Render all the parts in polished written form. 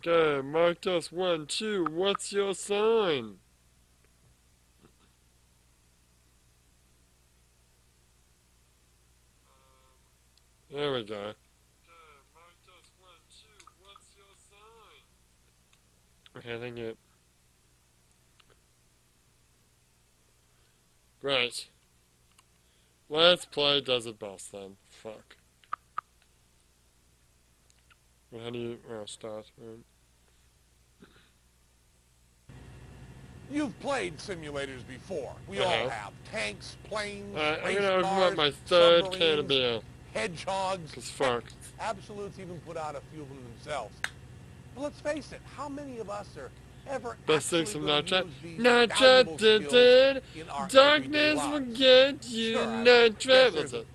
Okay, marked us 1, 2. What's your sign? There we go. Okay, thank you. Great. Let's play Desert Bus then. Fuck. Well, how do you... Oh, start. Right. You've played simulators before. We all have. Tanks, planes, Alright, I'm race gonna open up cars, my third can of submarines, beer. hedgehogs. Cause Heck, fuck. absolutes even put out a few of them themselves. But let's face it, how many of us are ever Best things actually from going to Nightchat. use these Nightchat valuable skills did. in our everyday Darkness will lives? get you. Sure, I guess Nightchat. That's there's a it.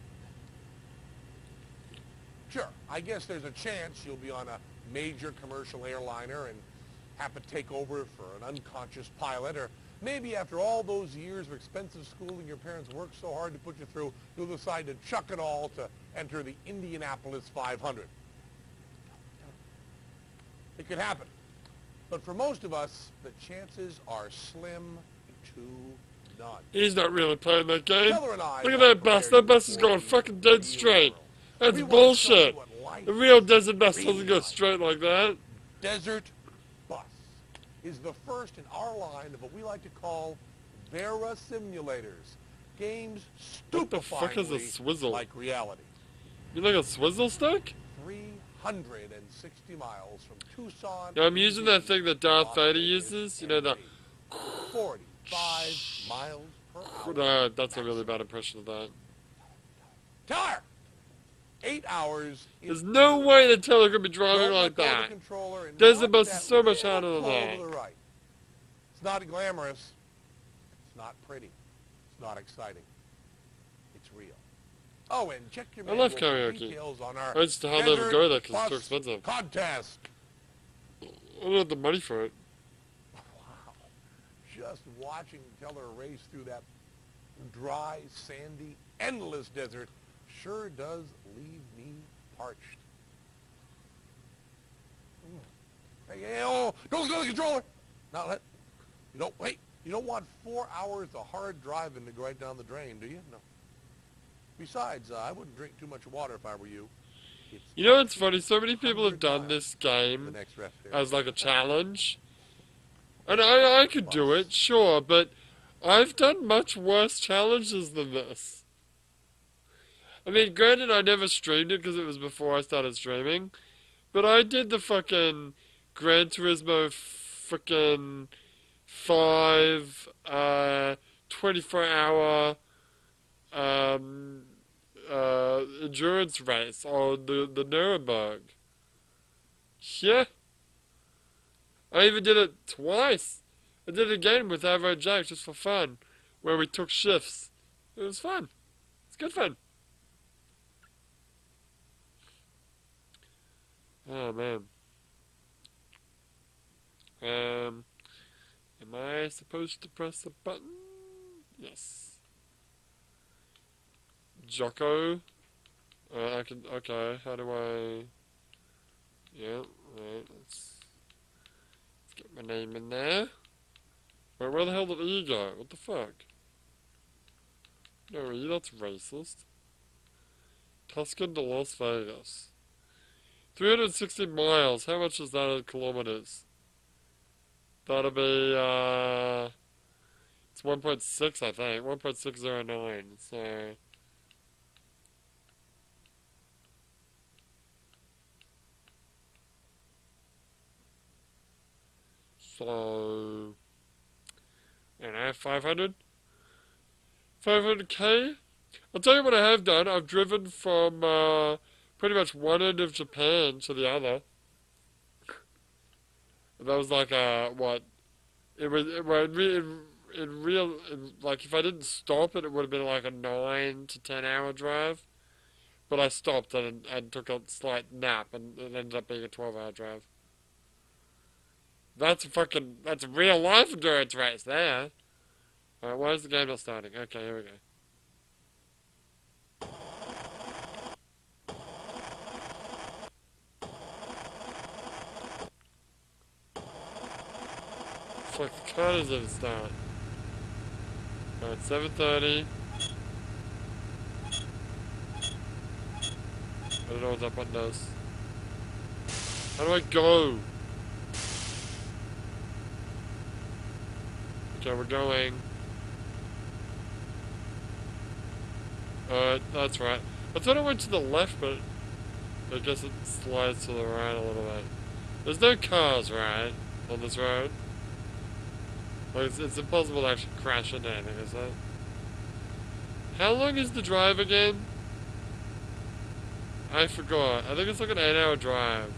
Sure, I guess there's a chance you'll be on a major commercial airliner and have to take over for an unconscious pilot, or maybe after all those years of expensive schooling your parents worked so hard to put you through, you'll decide to chuck it all to enter the Indianapolis 500. It could happen. But for most of us, the chances are slim to none. He's not really playing that game. Teller and I Look at want to that bus. prepare That you bus is for going the fucking dead real straight. world. That's We want to show you bullshit. what life The real is desert bus really doesn't go like. straight like that. Desert Bus is the first in our line of what we like to call Vera simulators. Games What the fuck is a stupefyingly swizzle? like reality. You like a swizzle stick? 360 miles from Tucson. Yeah, I'm using that thing that Darth Las Vader Vegas, uses. You know, the... 45 miles per hour. No, that's a really bad impression of that. Teller! 8 hours. There's no way the Teller could be driving Don't like let go of the that. controller and Desert watch bus that is so much little harder than pull that. to the right. It's not glamorous. It's not pretty. It's not exciting. It's real. Oh, and check your I love manual for karaoke. details on our I just hardly ever Desert go there because it's too Bus expensive. contest. I don't have the money for it. Wow. Just watching Teller race through that dry, sandy, endless desert sure does leave me parched. Hey, oh, don't go to the controller. Not let. You don't wait. You don't want 4 hours of hard driving to go right down the drain, do you? No. Besides, I wouldn't drink too much water if I were you. It's You know what's funny? So many people have 100 done miles this to the game next rest area. as like a challenge. And I could do it, sure, but I've done much worse challenges than this. I mean, granted, I never streamed it because it was before I started streaming, but I did the fucking Gran Turismo fucking 5, 24-hour, endurance race on the Nuremberg. Yeah. I even did it twice. I did it again with Avro Jack just for fun, where we took shifts. It was fun. It's good fun. Oh man. Am I supposed to press a button? Yes. Jocko. I can. Okay. How do I? Yeah. Right. Let's get my name in there. Wait, where the hell did E go? What the fuck? No, E, that's racist. Tuscan to Las Vegas. 360 miles. How much is that in kilometers? That'll be, it's 1.6, I think. 1.609. So, and I have 500? 500k? I'll tell you what I have done. I've driven from, pretty much one end of Japan to the other. That was like what? It was like if I didn't stop it, it would have been like a 9 to 10 hour drive. But I stopped and took a slight nap, and it ended up being a 12-hour drive. That's a real life endurance race there. Alright, why is the game not starting? Okay, here we go. fuck, the car doesn't even start. Alright, 7:30. I don't know what that button does. How do I go? Okay, we're going. That's right. I thought I went to the left, but I guess it slides to the right a little bit. There's no cars, right? On this road? Like, it's impossible to actually crash into anything, is it? How long is the drive again? I forgot. I think it's like an 8-hour drive.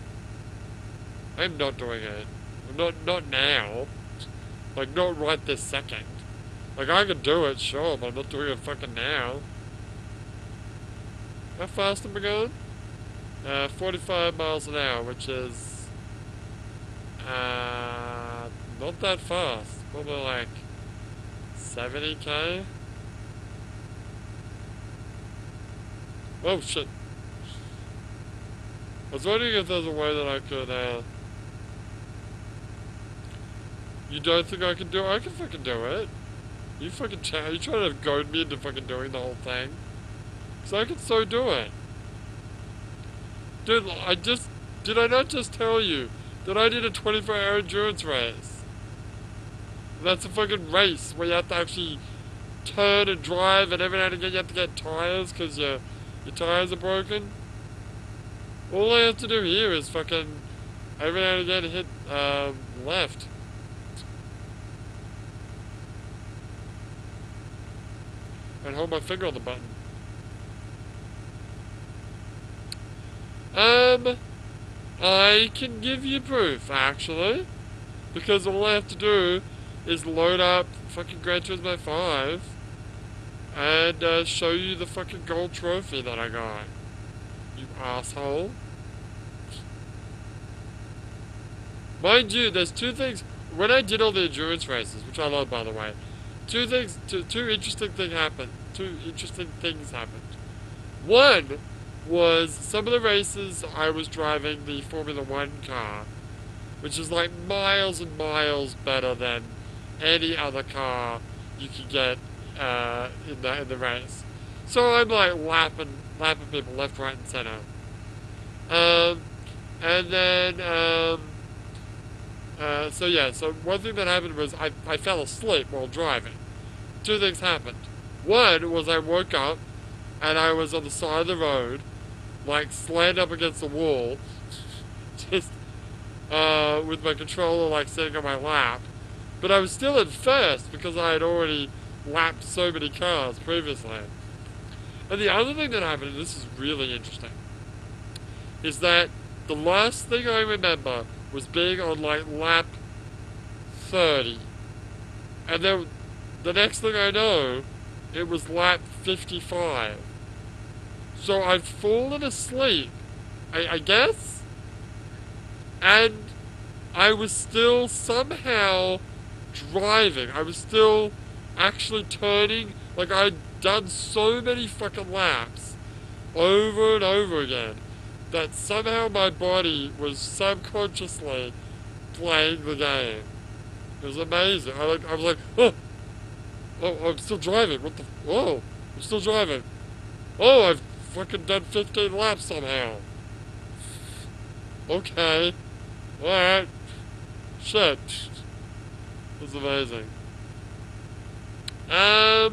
I'm not doing it. Not now. Like, not right this second. Like, I could do it, sure, but I'm not doing it fucking now. How fast am I going? 45 miles an hour, which is... not that fast. Probably like 70k. Oh shit. I was wondering if there's a way that I could, You don't think I can do it? I can fucking do it. You fucking are you trying to goad me into fucking doing the whole thing? Because I can so do it. Dude, did I not just tell you that I did a 24-hour endurance race? That's a fucking race where you have to actually turn and drive, and every now and again you have to get tires because your tires are broken. All I have to do here is fucking every now and again hit left. And hold my finger on the button. I can give you proof, actually. Because all I have to do is load up fucking Gran Turismo 5 and show you the fucking gold trophy that I got. You asshole. Mind you, there's two things. When I did all the endurance races, which I love by the way, two interesting things happened. Two interesting things happened. One was some of the races I was driving the Formula One car, which is like miles and miles better than any other car you can get in the race. So I'm like lapping people left, right, and center. And then so one thing that happened was I fell asleep while driving. Two things happened. One was I woke up and I was on the side of the road, like slammed up against the wall, just with my controller like sitting on my lap. But I was still in first because I had already lapped so many cars previously. And the other thing that happened, and this is really interesting, is that the last thing I remember was being on like lap 30. And then the next thing I know, it was lap 55. So I'd fallen asleep, I guess, and I was still somehow driving. I was still actually turning, like I'd done so many fucking laps over and over again that somehow my body was subconsciously playing the game. It was amazing. I was like, oh, I'm still driving. What the? Oh, I'm still driving. Oh, I've fucking done 15 laps somehow. Okay. Alright. Shit. That's amazing. I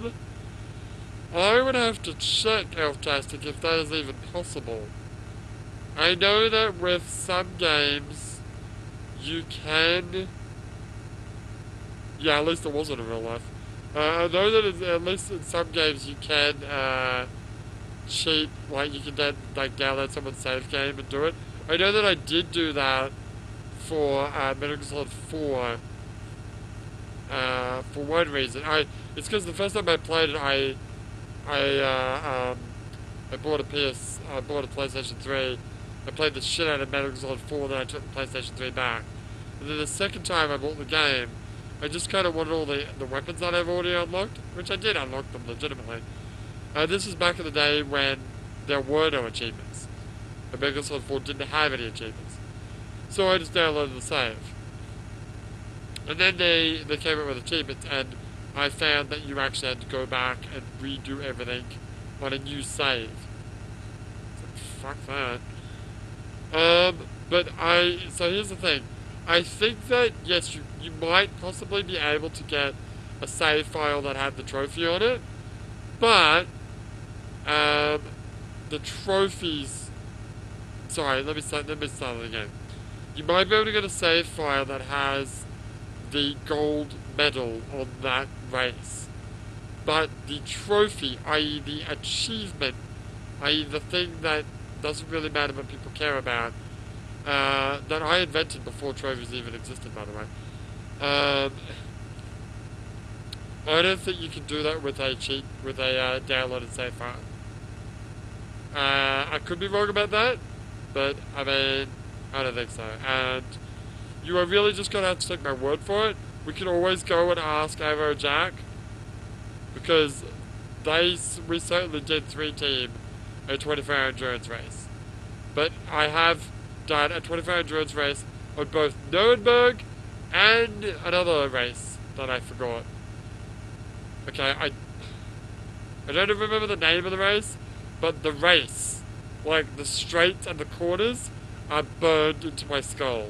would have to check Elf-Tastic if that is even possible. I know that with some games, you can... Yeah, at least it wasn't in real life. I know that at least in some games you can, cheat, like you can download someone's save game and do it. I know that I did do that for, Metal Gear Solid 4, for one reason. It's because the first time I played it, I bought a PlayStation 3, I played the shit out of Metal Gear Solid 4, then I took the PlayStation 3 back. And then the second time I bought the game, I just kind of wanted all the weapons that I've already unlocked, which I did unlock them legitimately. This is back in the day when there were no achievements. And Metal Gear Solid 4 didn't have any achievements. So I just downloaded the save. And then they came up with achievements, and I found that you actually had to go back and redo everything on a new save. So fuck that. But so here's the thing. I think that, yes, you might possibly be able to get a save file that had the trophy on it, but, um, the trophies, sorry, let me start it again. You might be able to get a save file that has the gold medal on that race, but the trophy, i.e. the achievement, i.e. the thing that doesn't really matter what people care about, that I invented before trophies even existed, by the way. Um, I don't think you can do that with a downloaded save file. I could be wrong about that, but I mean, I don't think so. And you are really just gonna have to take my word for it. We can always go and ask Avo Jack, because we certainly did 3-team a 24-hour endurance race. But I have done a 24-hour endurance race on both Nuremberg and another race that I forgot. Okay, I don't remember the name of the race, but the race, like the straights and the corners, are burned into my skull.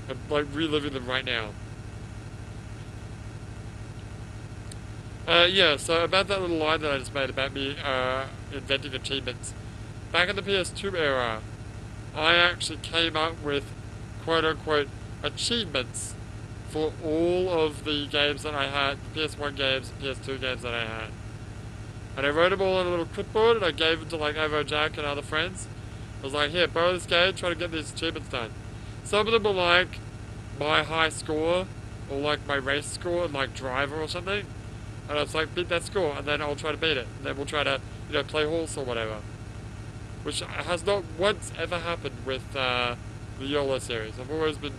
I'm like reliving them right now. Yeah, so about that little line that I just made about me inventing achievements. Back in the PS2 era, I actually came up with quote unquote achievements for all of the games that I had, the PS1 games and PS2 games that I had. And I wrote them all on a little clipboard and I gave them to like Ovo Jack and other friends. I was like, here, borrow this game, try to get these achievements done. Some of them were like my high score, or like my race score in like Driver or something. And I was like, beat that score, and then I'll try to beat it. And then we'll try to, play horse or whatever. Which has not once ever happened with the YOLO series. I've always been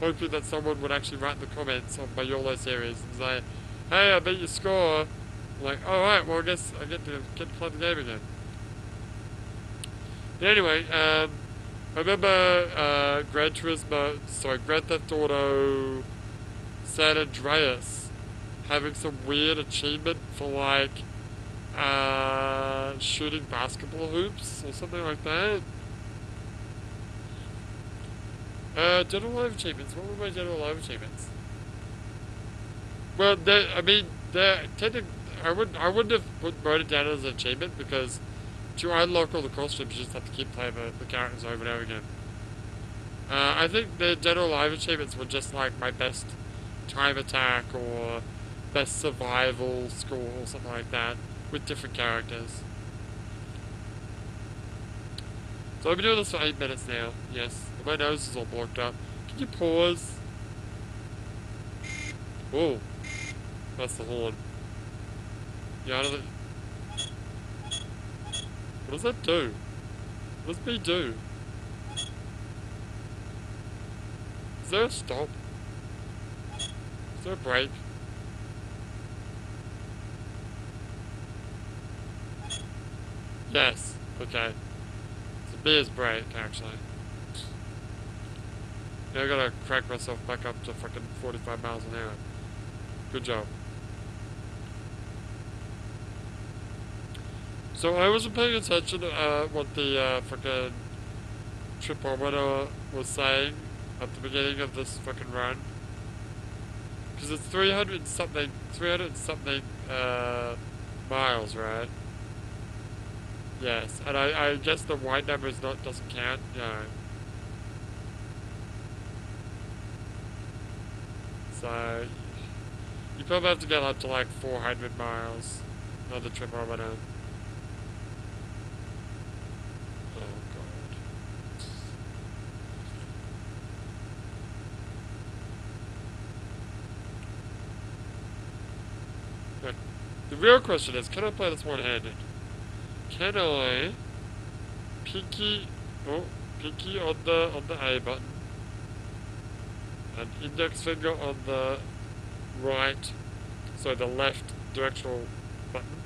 hoping that someone would actually write in the comments on my YOLO series and say, hey, I beat your score. I'm like, alright, well I guess I get to play the game again. But anyway, I remember Grand Theft Auto San Andreas having some weird achievement for like shooting basketball hoops or something like that. General life achievements. What were my general life achievements? Well, I wouldn't have wrote it down as an achievement because to unlock all the costumes, you just have to keep playing the characters over and over again. I think the general life achievements were just like my best time attack or best survival score or something like that with different characters. So I've been doing this for 8 minutes now. Yes, my nose is all blocked up. Can you pause? Oh, that's the horn. Yeah, I don't think... What does that do? What does B do? Is there a stop? Is there a break? Yes. Okay. So B is break, actually. Now I gotta crack myself back up to fucking 45 miles an hour. Good job. So I wasn't paying attention to what the fucking tripometer was saying at the beginning of this fucking run. Because it's 300 something miles, right? Yes, and I guess the white number doesn't count, yeah. So, you probably have to get up to like 400 miles on the tripometer. Oh god. But the real question is, can I play this one-handed? Can I pinky on the A button and index finger on the right, so the left directional button,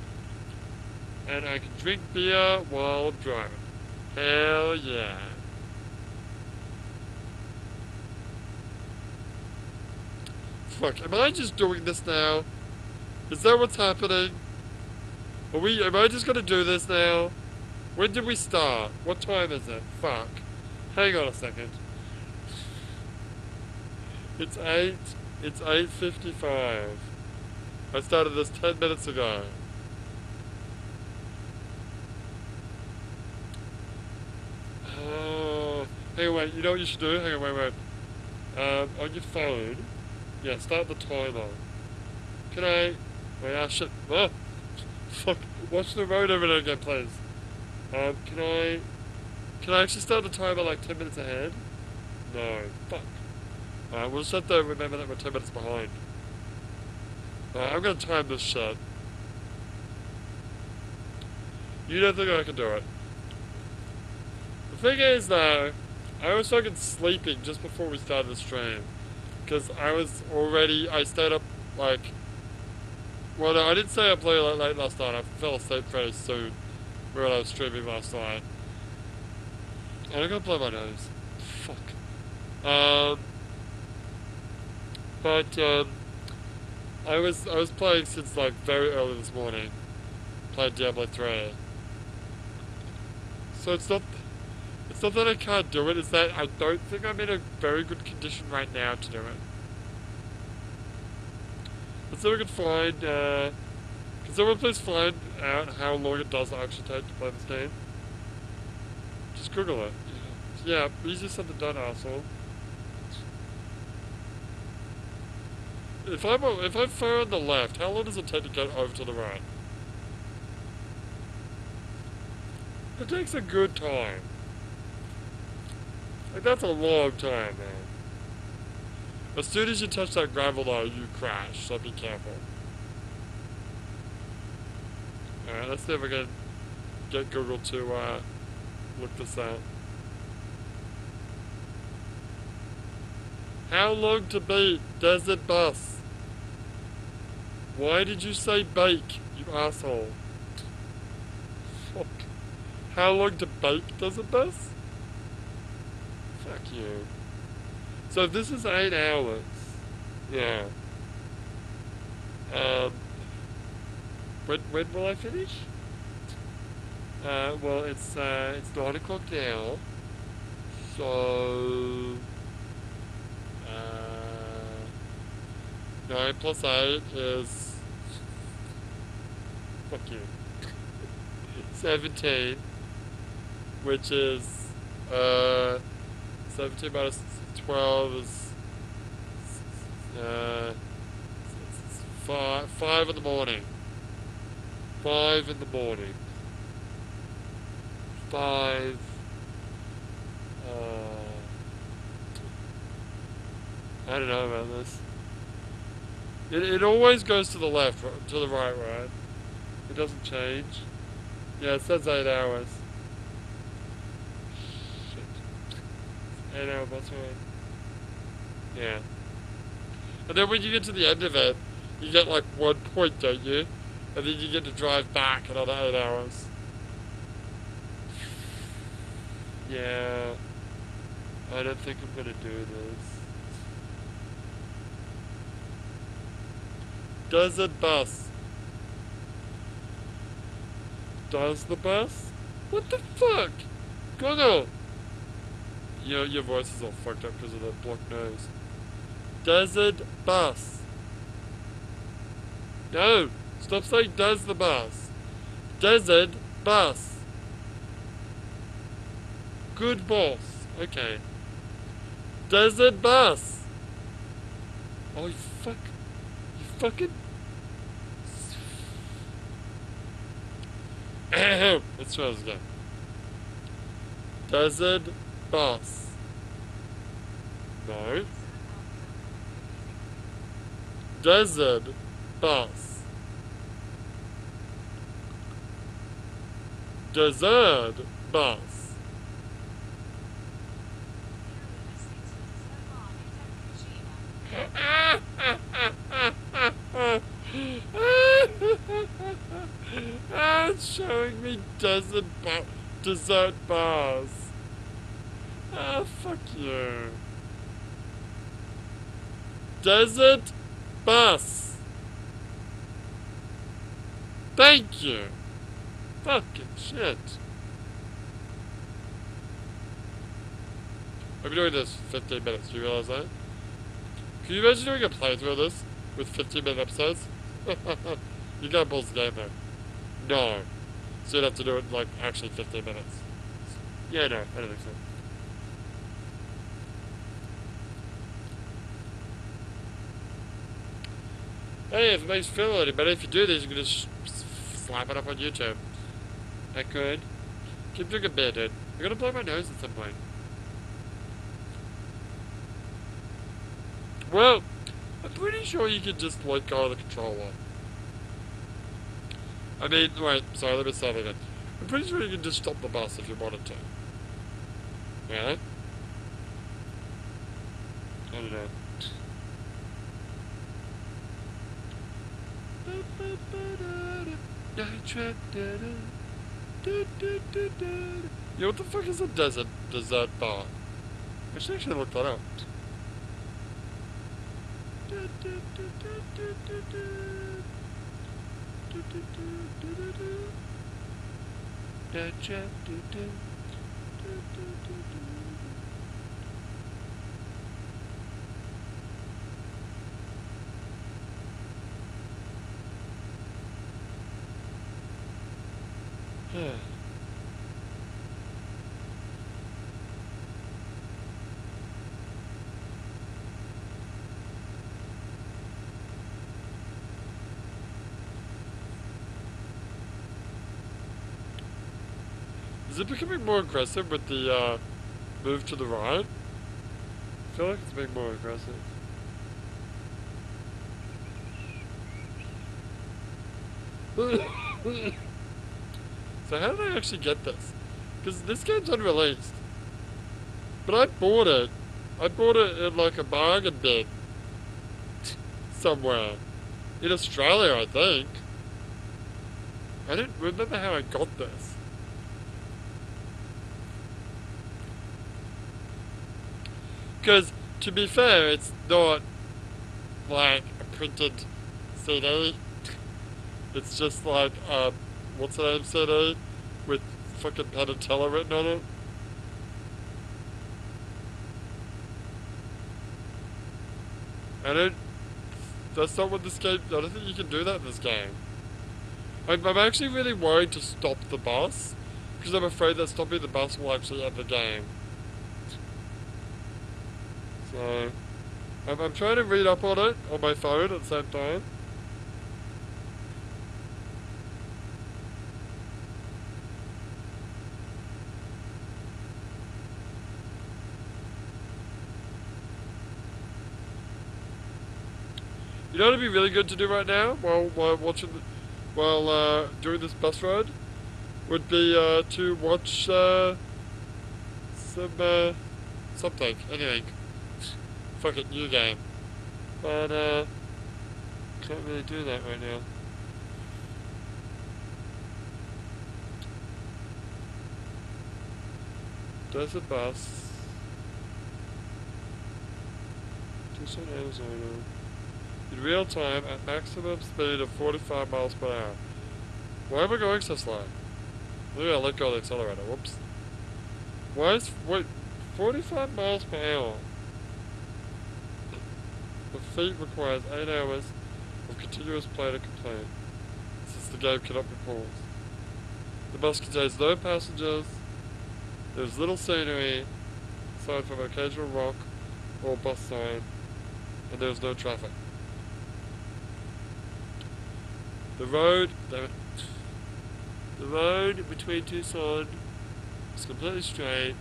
and I can drink beer while I'm driving. Hell yeah. Fuck, am I just doing this now? Is that what's happening? Am I just gonna do this now? When did we start? What time is it? Fuck. Hang on a second. It's 8, it's 8:55. I started this 10 minutes ago. Oh, hey, wait, you know what you should do? Hang on, wait. On your phone, yeah, start the timer. Can I? Wait, shit. Oh, fuck. Watch the road over there again, please. Can I? Can I actually start the timer like 10 minutes ahead? No. Fuck. We'll just have to remember that we're 10 minutes behind. I'm gonna time this shit. You don't think I can do it? The thing is, though, I was fucking sleeping just before we started the stream. Because I stayed up, like... Well, no, I didn't stay up late last night. I fell asleep very soon when I was streaming last night. And I gotta blow my nose. Fuck. But I was playing since, like, very early this morning. Playing Diablo 3. So it's not that I can't do it, it's that I don't think I'm in a very good condition right now to do it. Let's see if we can find, can someone please find out how long it does actually take to play this game? Just Google it. Yeah, easier said than done, asshole. If I'm far on the left, how long does it take to get over to the right? It takes a good time. Like, that's a long time, man. As soon as you touch that gravel, though, you crash, so be careful. Alright, let's see if I can get Google to, look this out. How long to beat Desert Bus? Why did you say bake, you asshole? Fuck. How long to bake Desert Bus? Fuck you. So this is 8 hours. Yeah. When will I finish? Well, it's 9 o'clock now. So, 9 plus 8 is, fuck you, 17, which is, 17 minus 12 is, 5 in the morning. 5 in the morning. 5, I don't know about this. It always goes to the left, to the right, right? It doesn't change. Yeah, it says 8 hours. Shit. 8 hour bus ride. Yeah. And then when you get to the end of it, you get like 1 point, don't you? And then you get to drive back another 8 hours. Yeah. I don't think I'm gonna do this. Desert Bus. Does the bus? What the fuck? Google! Your voice is all fucked up because of the blocked nose. Desert Bus. No! Stop saying does the bus. Desert Bus. Good boss. Okay. Desert Bus. Oh, you fuck. You fucking... Let's try this again. Desert Bus. No. Desert Bus. Desert Bus. It's showing me desert bars. Ah, fuck you. Desert Bus. Thank you. Fucking shit. I've been doing this 15 minutes. Do you realize that? Can you imagine doing a playthrough of this with 15-minute episodes? You gotta pause the game though. No. So you'd have to do it like actually 15 minutes. Yeah, no, I don't think so. Hey, if it makes you feel any better, if you do this, you can just slap it up on YouTube. I could. Keep drinking beer, dude. I'm gonna blow my nose at some point. Well, I'm pretty sure you can just let go of the controller. I mean, wait, sorry, let me start again. I'm pretty sure you can just stop the bus if you wanted to. Yeah? I don't know. Yo, what the fuck is a dessert bar? I should actually look that up. Is it becoming more aggressive with the move to the right? I feel like it's being more aggressive. So how did I actually get this? Because this game's unreleased. But I bought it. I bought it in like a bargain bin. Somewhere. In Australia, I think. I don't remember how I got this. Because, to be fair, it's not like a printed CD. It's just like, what's the name CD? With fucking Penn and Teller written on it. I don't... That's not what this game... I don't think you can do that in this game. I'm actually really worried to stop the bus. Because I'm afraid that stopping the bus will actually end the game. So... I'm trying to read up on it on my phone at the same time. You know what would be really good to do right now while doing this bus ride would be to watch something, anything. Fuck it, new game. But can't really do that right now. Desert bus. Tucson, Arizona. In real time at maximum speed of 45 miles per hour. Why am I going so slow? Maybe I'll let go of the accelerator. Whoops. Why is... Wait, 45 miles per hour? The feat requires 8 hours of continuous play to complete, since the game cannot be paused. The bus contains no passengers, there's little scenery, aside from an occasional rock or bus sign, and there's no traffic. The road between Tucson is completely straight.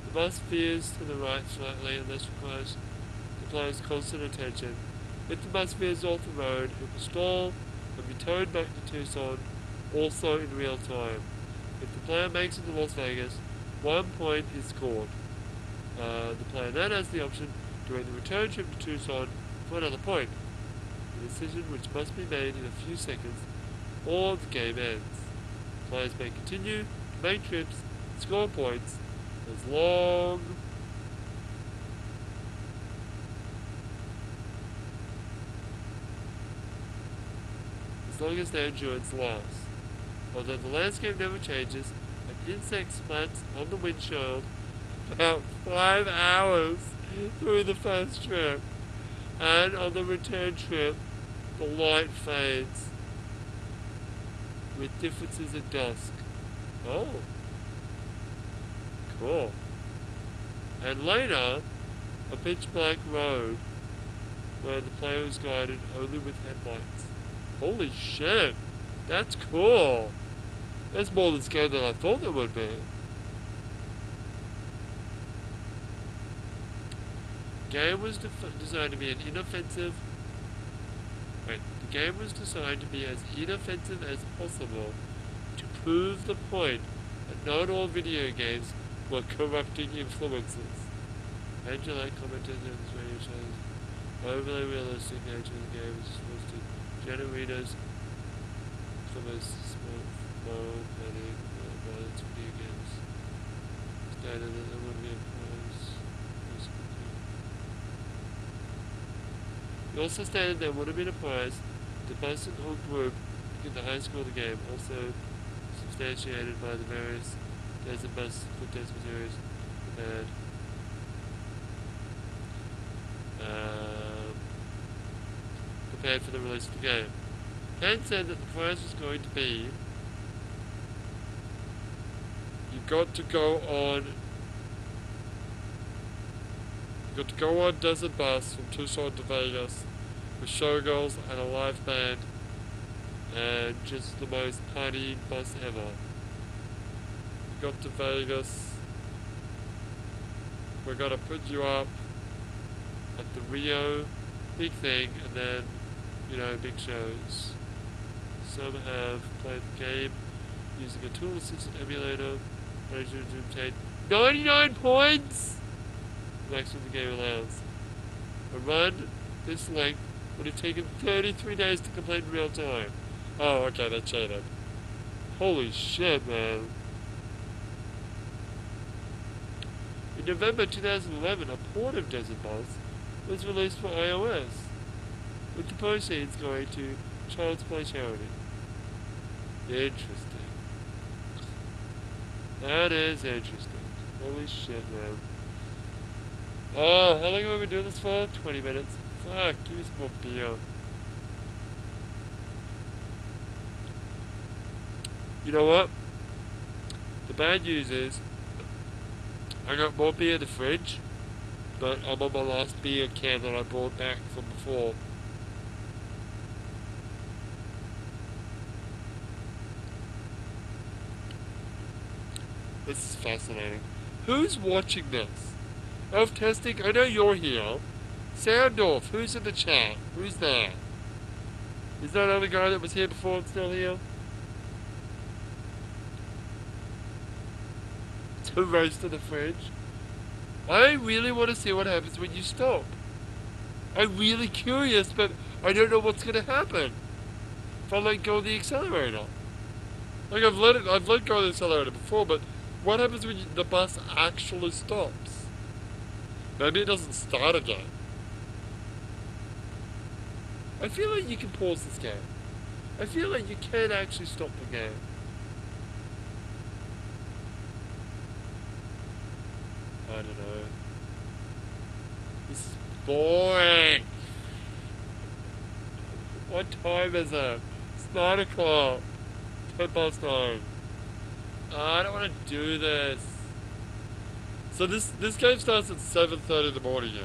The bus veers to the right slightly and this requires constant attention. If the bus veers off the road, it will stall and be towed back to Tucson, also in real time. If the player makes it to Las Vegas, 1 point is scored. The player then has the option to make the return trip to Tucson for another point. A decision which must be made in a few seconds, or the game ends. Players may continue to make trips, score points, as long long as their endurance lasts. Although the landscape never changes, an insect splats on the windshield about 5 hours through the first trip, and on the return trip, the light fades with differences at dusk. Oh, cool. And later, a pitch black road where the player is guided only with headlights. Holy shit, that's cool. That's more than scary than I thought it would be. The game was designed to be the game was designed to be as inoffensive as possible to prove the point that not all video games were corrupting influences. Angela commented on his radio shows. Overly realistic nature of the game is supposed to generate readers from a small, moral, panic, violence video games. Stated that there would be a prize. He also stated there would have been a prize. The person or group to get the high score of the game, also substantiated by the various desert bus for test materials prepared. Prepared for the release of the game. Penn said that the prize was going to be you got to go on desert bus from Tucson to Vegas with showgirls and a live band and just the most party bus ever. You got to Vegas, we're gonna put you up at the Rio big thing, and then, big shows. Some have played the game using a tool-assisted emulator, managed to obtain 99 points! The maximum the game allows. A run this length would have taken 33 days to complete in real time. Oh, okay, they cheated. Holy shit, man. In November 2011, a port of Desert Bus was released for iOS, with the proceeds going to Child's Play charity. Interesting. That is interesting. Holy shit, man. Oh, how long have we been doing this for? 20 minutes. Fuck, give me some more beer. You know what? The bad news is, I got more beer in the fridge, but I'm on my last beer can that I brought back from before. This is fascinating. Who's watching this? Elf Testing, I know you're here. Sound off, who's in the chat? Who's there? Is that other guy that was here before and still here? To roast in the fridge. I really want to see what happens when you stop. I'm really curious, but I don't know what's going to happen if I let go of the accelerator. Like I've let go of the accelerator before, but what happens when the bus actually stops? Maybe it doesn't start again. I feel like you can pause this game. I feel like you can actually stop the game. I don't know. This is boring. What time is it? It's 9 o'clock. 10 past 9. I don't want to do this. So this game starts at 7:30 in the morning, yeah?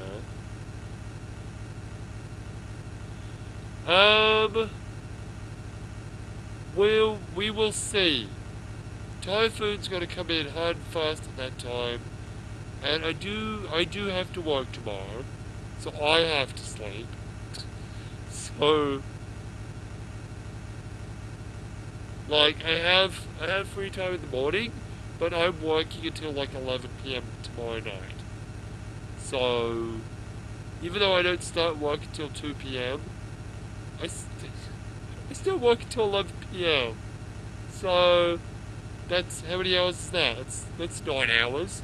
We will see. Typhoon's gonna come in hard and fast at that time. And I do have to work tomorrow, so I have to sleep. So, like, I have free time in the morning, but I'm working until like 11 p.m. tomorrow night. So, even though I don't start work until 2 p.m., I still work until 11 p.m. So, that's, how many hours is that? That's 9 hours.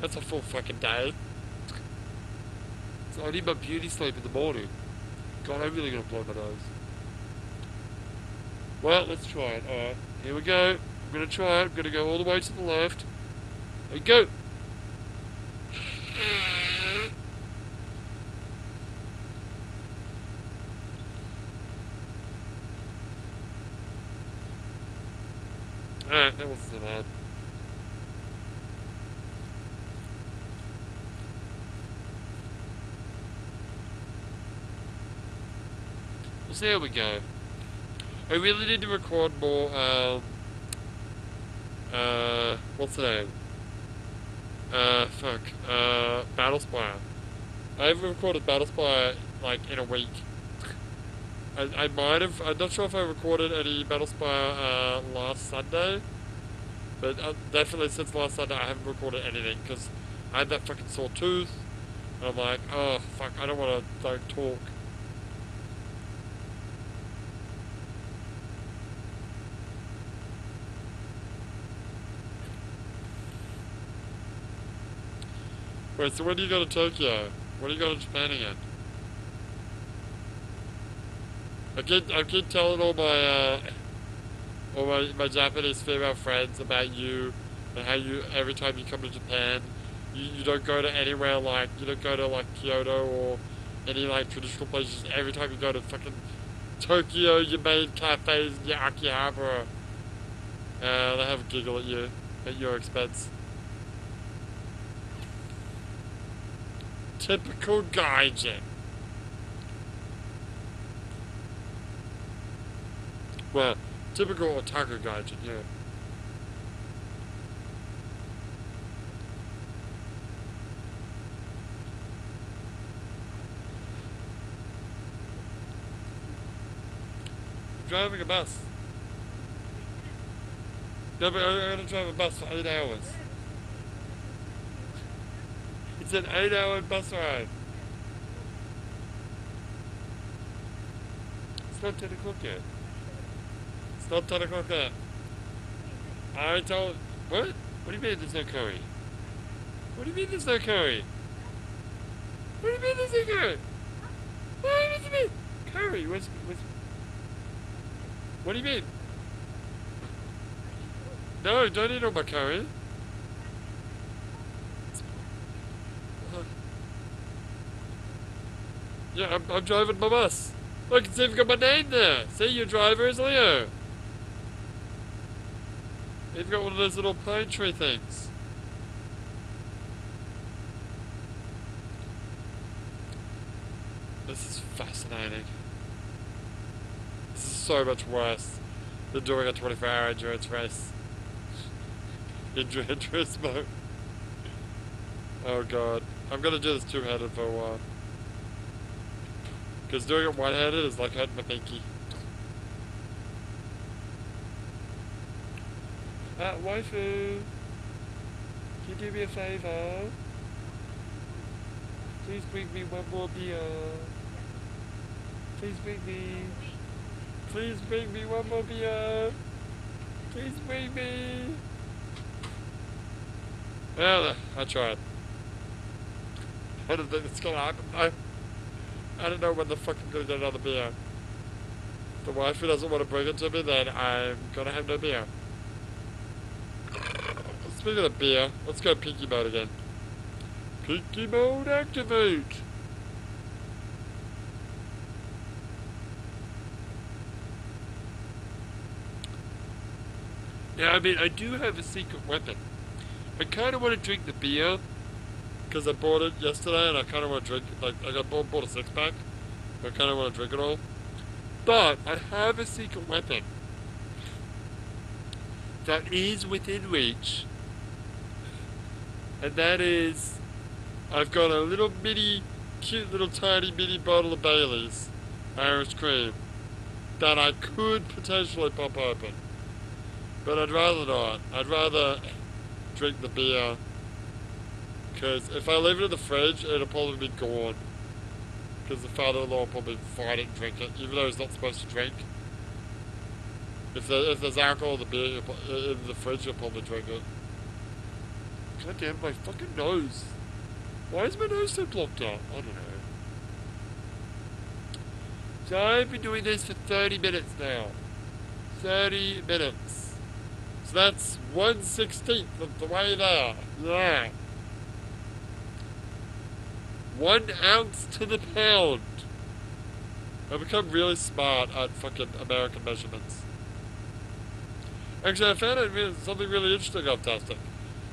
That's a full fucking day. So I need my beauty sleep in the morning. God, I'm really gonna blow my nose. Well, let's try it. Alright, here we go. I'm gonna try it. I'm gonna go all the way to the left. There we go. Alright, that wasn't so bad. So there we go. I really need to record more, what's the name? Battle Spire. I haven't recorded Battle Spire, like, in a week. I might have, I'm not sure if I recorded any Battle Spire, last Sunday, but definitely since last Sunday I haven't recorded anything, because I had that fucking sore tooth, and I'm like, oh, fuck, I don't want to, like, talk. Wait, so when do you go to Tokyo? When do you go to Japan again? I keep telling all my Japanese female friends about you and how you every time you come to Japan, you don't go to anywhere like you don't go to like Kyoto or any like traditional places. Every time you go to fucking Tokyo, you made cafes in your Akihabara. They have a giggle at your expense. Typical gaijin. Well, typical otaku gaijin, yeah. Driving a bus. No, but I'm gonna drive a bus for 8 hours. It's an 8 hour bus ride. It's not 10 o'clock yet. It's not 10 o'clock yet. I told... What? What do you mean there's no curry? What do you mean there's no curry? What do you mean there's no curry? What do you mean? Curry? What do you mean? No, don't eat all my curry. Yeah, I'm driving my bus. Look, it's even got my name there. See, your driver is Leo. You've got one of those little pine tree things. This is fascinating. This is so much worse than doing a 24-hour endurance race. Endurance mode. Oh god. I'm gonna do this two-handed for a while. Because doing it one-handed is like hurting my pinky. Waifu, can you do me a favor? Please bring me one more beer. Please bring me one more beer. Please bring me. Well, I tried. I don't think it's gonna happen though. I don't know when the fuck I'm gonna get another beer. If the waifu doesn't want to bring it to me, then I'm gonna have no beer. Speaking of beer, let's go pinky mode again. Pinky mode activate! Yeah, I mean, I do have a secret weapon. I kind of want to drink the beer, because I bought it yesterday and I kind of want to drink it. Like, I bought a six-pack, I kind of want to drink it all. But I have a secret weapon that is within reach. And that is, I've got a little mini, cute little tiny mini bottle of Bailey's Irish cream that I could potentially pop open. But I'd rather not. I'd rather drink the beer. Because if I leave it in the fridge, it'll probably be gone. Because the father-in-law will probably find it and drink it, even though he's not supposed to drink. If there's alcohol in the beer, in the fridge, he'll probably drink it. God damn, my fucking nose. Why is my nose so blocked out? I don't know. So I've been doing this for 30 minutes now. 30 minutes. So that's 1/16 of the way there. Yeah. 1 ounce to the pound. I've become really smart at fucking American measurements. Actually, I found something really interesting I've tested.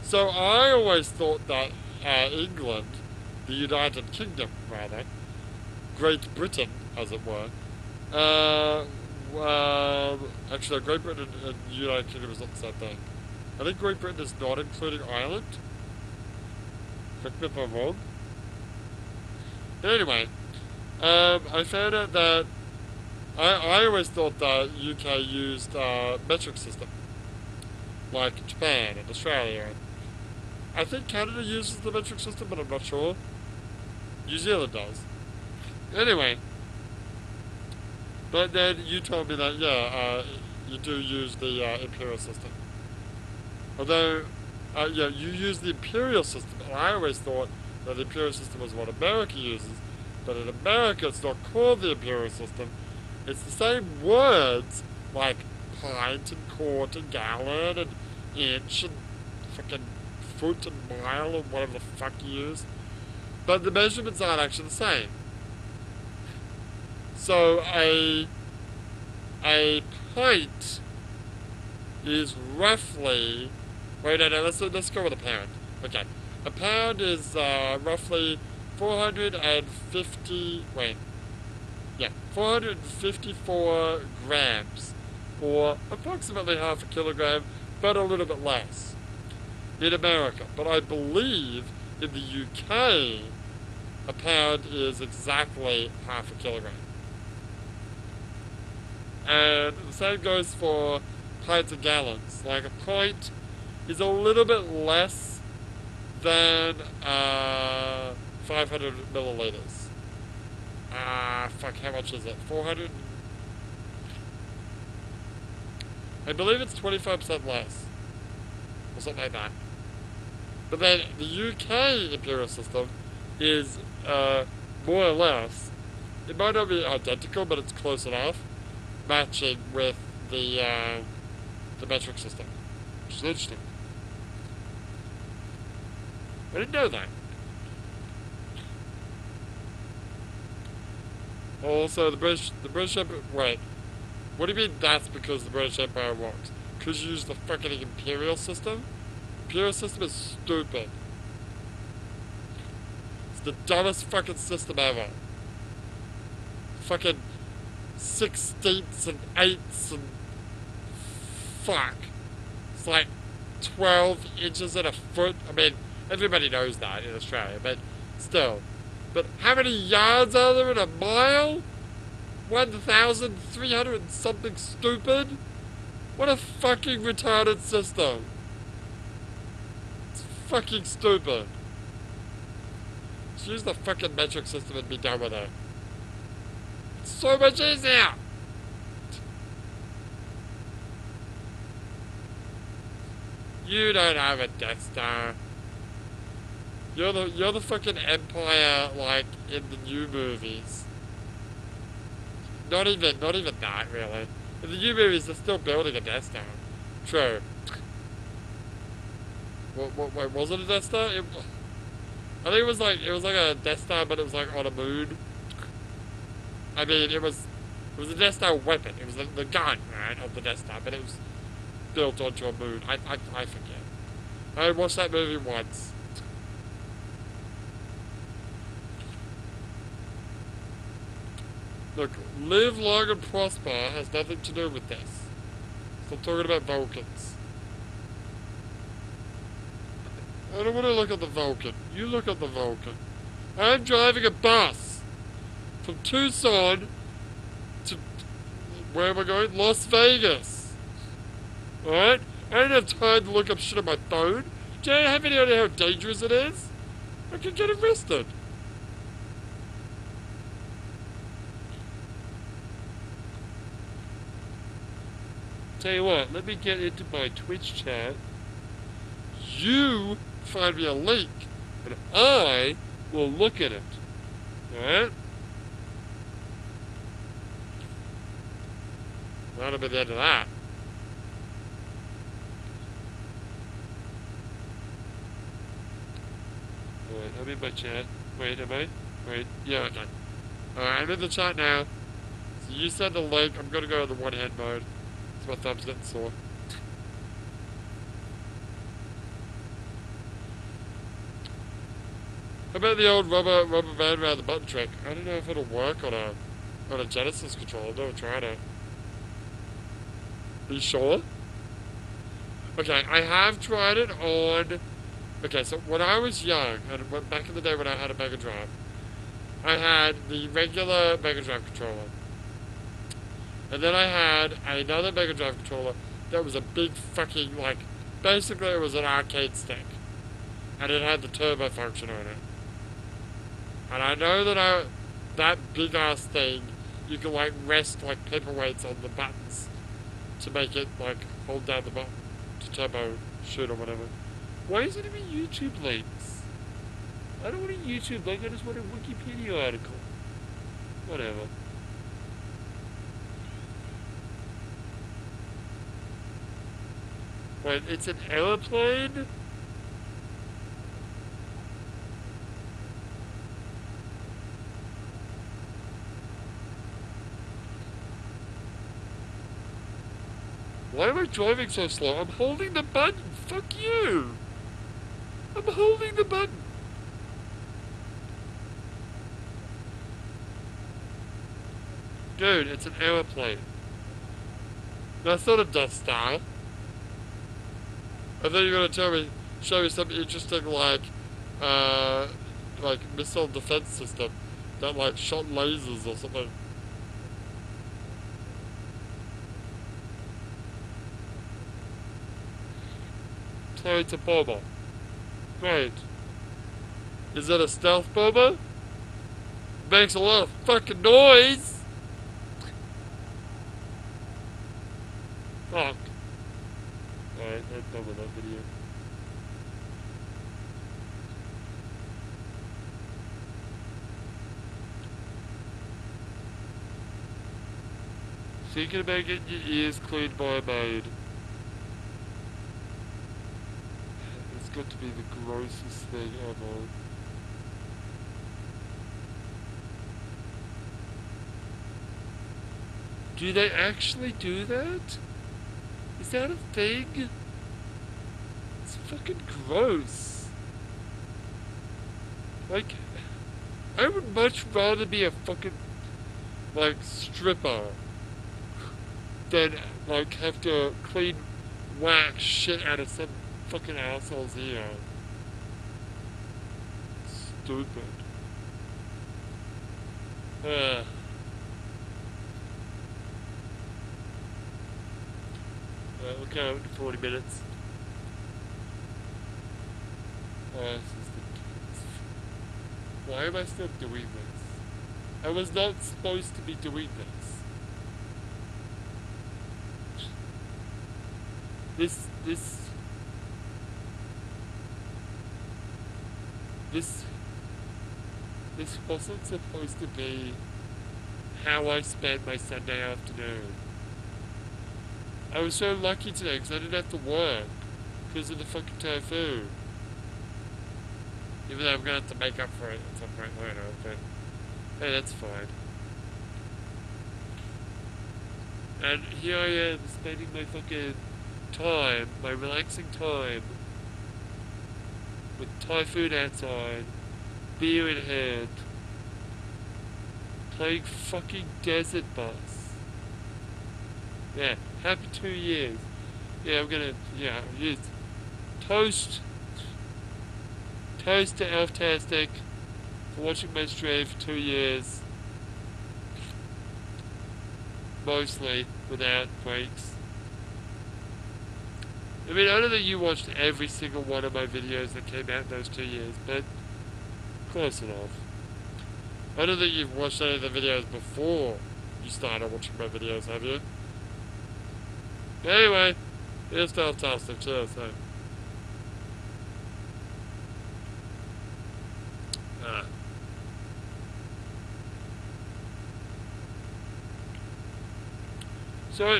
So I always thought that England, the United Kingdom rather, Great Britain as it were, actually Great Britain and United Kingdom is not the same thing. I think Great Britain is not including Ireland. Correct me if I'm wrong. But anyway, I found out that I always thought that UK used metric system, like Japan and Australia. I think Canada uses the metric system, but I'm not sure. New Zealand does. Anyway, but then you told me that, yeah, you do use the imperial system. Although, yeah, you use the imperial system, and I always thought that the imperial system was what America uses. But in America, it's not called the imperial system. It's the same words, like pint and quart and gallon and inch and fucking foot and mile or whatever the fuck you use. But the measurements aren't actually the same. So a pint is roughly... Wait, no, let's go with a pound. Okay. A pound is roughly 454 grams, or approximately half a kilogram, but a little bit less in America. But I believe in the UK, a pound is exactly half a kilogram. And the same goes for pints and gallons. Like a pint is a little bit less than 500 milliliters. Fuck, how much is it? 400? I believe it's 25% less. Or something like that. But then the UK imperial system is more or less, it might not be identical, but it's close enough, matching with the metric system. Which is interesting. I didn't know that. Also, the British Empire... Wait. What do you mean that's because the British Empire works? Because you use the fucking imperial system? Imperial system is stupid. It's the dumbest fucking system ever. Fucking 16ths and 8ths and... Fuck. It's like 12 inches and a foot. I mean, everybody knows that in Australia, but still. But how many yards are there in a mile? 1,300 and something stupid? What a fucking retarded system. It's fucking stupid. Just use the fucking metric system and be done with it. It's so much easier. You don't have a Death Star. You're the fucking Empire, like, in the new movies. Not even that, really. In the new movies, they're still building a Death Star. True. Wait, was it a Death Star? I think it was like a Death Star, but it was like on a moon. I mean, it was a Death Star weapon. It was the gun, right, of the Death Star, but it was built onto a moon. I forget. I watched that movie once. Look, live long and prosper has nothing to do with this. Stop talking about Vulcans. I don't want to look at the Vulcan. You look at the Vulcan. I'm driving a bus from Tucson to... Where am I going? Las Vegas. Alright? I don't have time to look up shit on my phone. Do you have any idea how dangerous it is? I could get arrested. Tell you what, let me get into my Twitch chat. You find me a link, and I will look at it. Alright? That'll be the end of that. Alright, I'm in my chat. Wait, am I? Wait, yeah, okay. Alright, I'm in the chat now. So you send the link, I'm gonna go in the one-hand mode. So my thumb's getting sore. How about the old rubber band around the button trick? I don't know if it'll work on a Genesis controller. I've never tried it. Are you sure? Okay, I have tried it on. Okay, so when I was young, and back in the day when I had a Mega Drive, I had the regular Mega Drive controller. And then I had another Mega Drive controller that was a big fucking, like, basically it was an arcade stick. And it had the turbo function on it. And I know that big ass thing, you can like rest like paperweights on the buttons to make it like hold down the button to turbo shoot or whatever. Why is it even YouTube links? I don't want a YouTube link, I just want a Wikipedia article. Whatever. Wait, it's an aeroplane? Why am I driving so slow? I'm holding the button. Fuck you. I'm holding the button. Dude, it's an aeroplane. That's not a Death Star. I thought you were gonna show me something interesting like missile defense system that like shot lasers or something. So it's a bomber. Great. Is it a stealth bomber? Makes a lot of fucking noise. Fuck. Alright, I'm done with that video. Thinking about getting your ears cleaned by a maid. It's got to be the grossest thing ever. Do they actually do that? Is that a thing? It's fucking gross. Like, I would much rather be a fucking, like, stripper than, like, have to clean wax shit out of some fucking asshole's ear. Stupid. We'll count to 40 minutes. Why am I still doing this? I was not supposed to be doing this. This wasn't supposed to be how I spent my Sunday afternoon. I was so lucky today because I didn't have to work because of the fucking typhoon. Even though I'm going to have to make up for it at some point later, but hey, that's fine. And here I am spending my fucking time, my relaxing time, with typhoon outside, beer in hand, playing fucking Desert Bus. Yeah, happy 2 years. Yeah, I'm gonna, use toast to Elftastic for watching my stream for 2 years. Mostly without breaks. I mean, I don't think you watched every single one of my videos that came out in those 2 years, but close enough. I don't think you've watched any of the videos before you started watching my videos, have you? Anyway, here's Elftastic, cheers, so. So,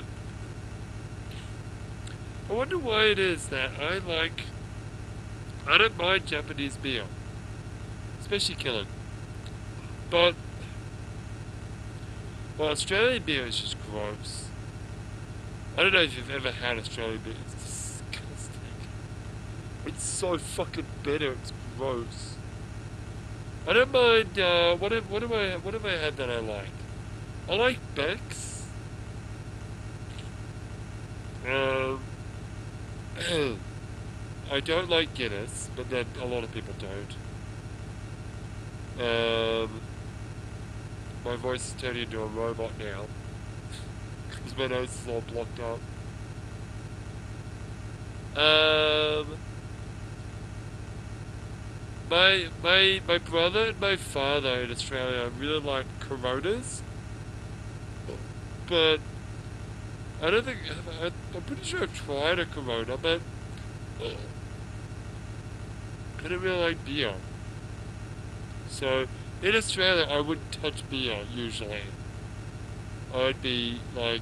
I wonder why it is that I don't mind Japanese beer. especially killing. But well, Australian beer is just gross. I don't know if you've ever had Australian beer. It's disgusting. It's so fucking bitter. It's gross. I don't mind. What have I had that I like? I like Beck's. Um, I don't like Guinness, but then a lot of people don't. My voice is turning into a robot now because my nose is all blocked up. Um, my brother and my father in Australia really like Coronas, but I don't think I'm pretty sure I've tried a Corona, but I don't really like beer. So in Australia, I wouldn't touch beer usually. I'd be like,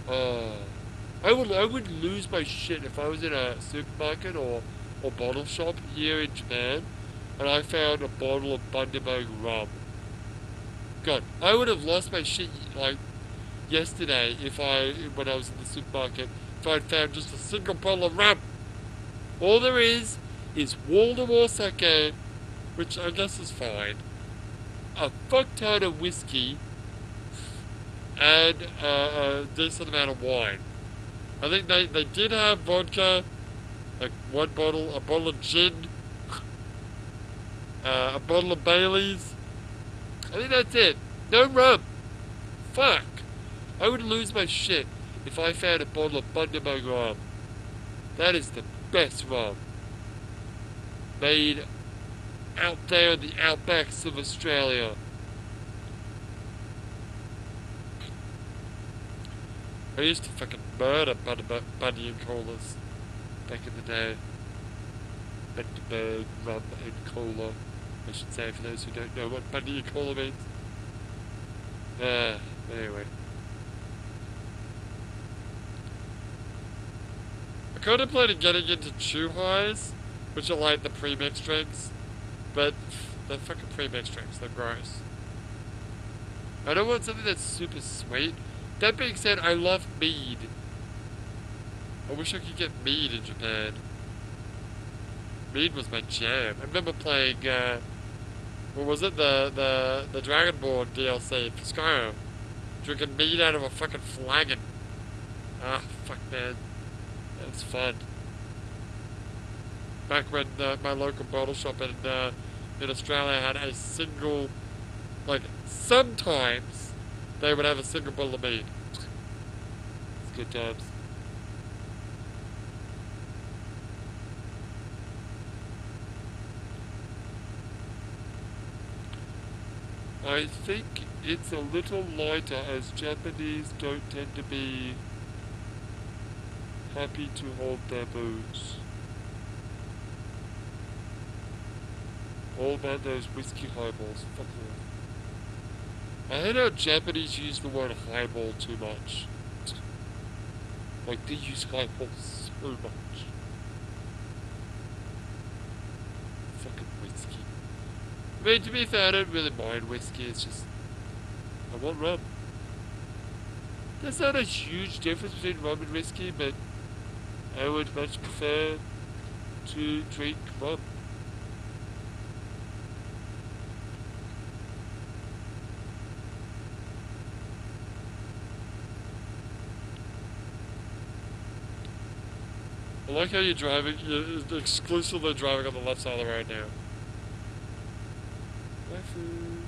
uh, I would lose my shit if I was in a supermarket or bottle shop here in Japan, and I found a bottle of Bundaberg rum. God, I would have lost my shit like yesterday when I was in the supermarket, if I'd found just a single bottle of rum. All there is wall-to-wall sake, which I guess is fine, a fuck ton of whiskey, and a decent amount of wine. I think they did have vodka, like a bottle of gin, a bottle of Bailey's. I think that's it. No rum. Fuck. I would lose my shit if I found a bottle of Bundaberg rum. That is the best rum. Made out there in the outbacks of Australia. I used to fucking murder Bundy and colas back in the day. Bundaberg rum and cola, I should say, for those who don't know what Bundy and cola means. Anyway. I contemplated getting into chew highs, which are like the premix drinks, but they're fucking premix drinks, they're gross. I don't want something that's super sweet. That being said, I love mead. I wish I could get mead in Japan. Mead was my jam. I remember playing, what was it? The Dragonborn DLC for Skyrim. Drinking mead out of a fucking flagon. Ah, fuck man. That was fun. Back when my local bottle shop in Australia had a single, like, sometimes they would have a single bottle of mead. It's good times. I think it's a little lighter as Japanese don't tend to be happy to hold their booze. All about those whiskey highballs. Fuck off. I hate how Japanese use the word highball too much. Like, they use highballs so much. Fucking whiskey. I mean, to be fair, I don't really mind whiskey, it's just, I want rum. There's not a huge difference between rum and whiskey, but I would much prefer to drink rum. I like how you're exclusively driving on the left side of the road now. Waifu,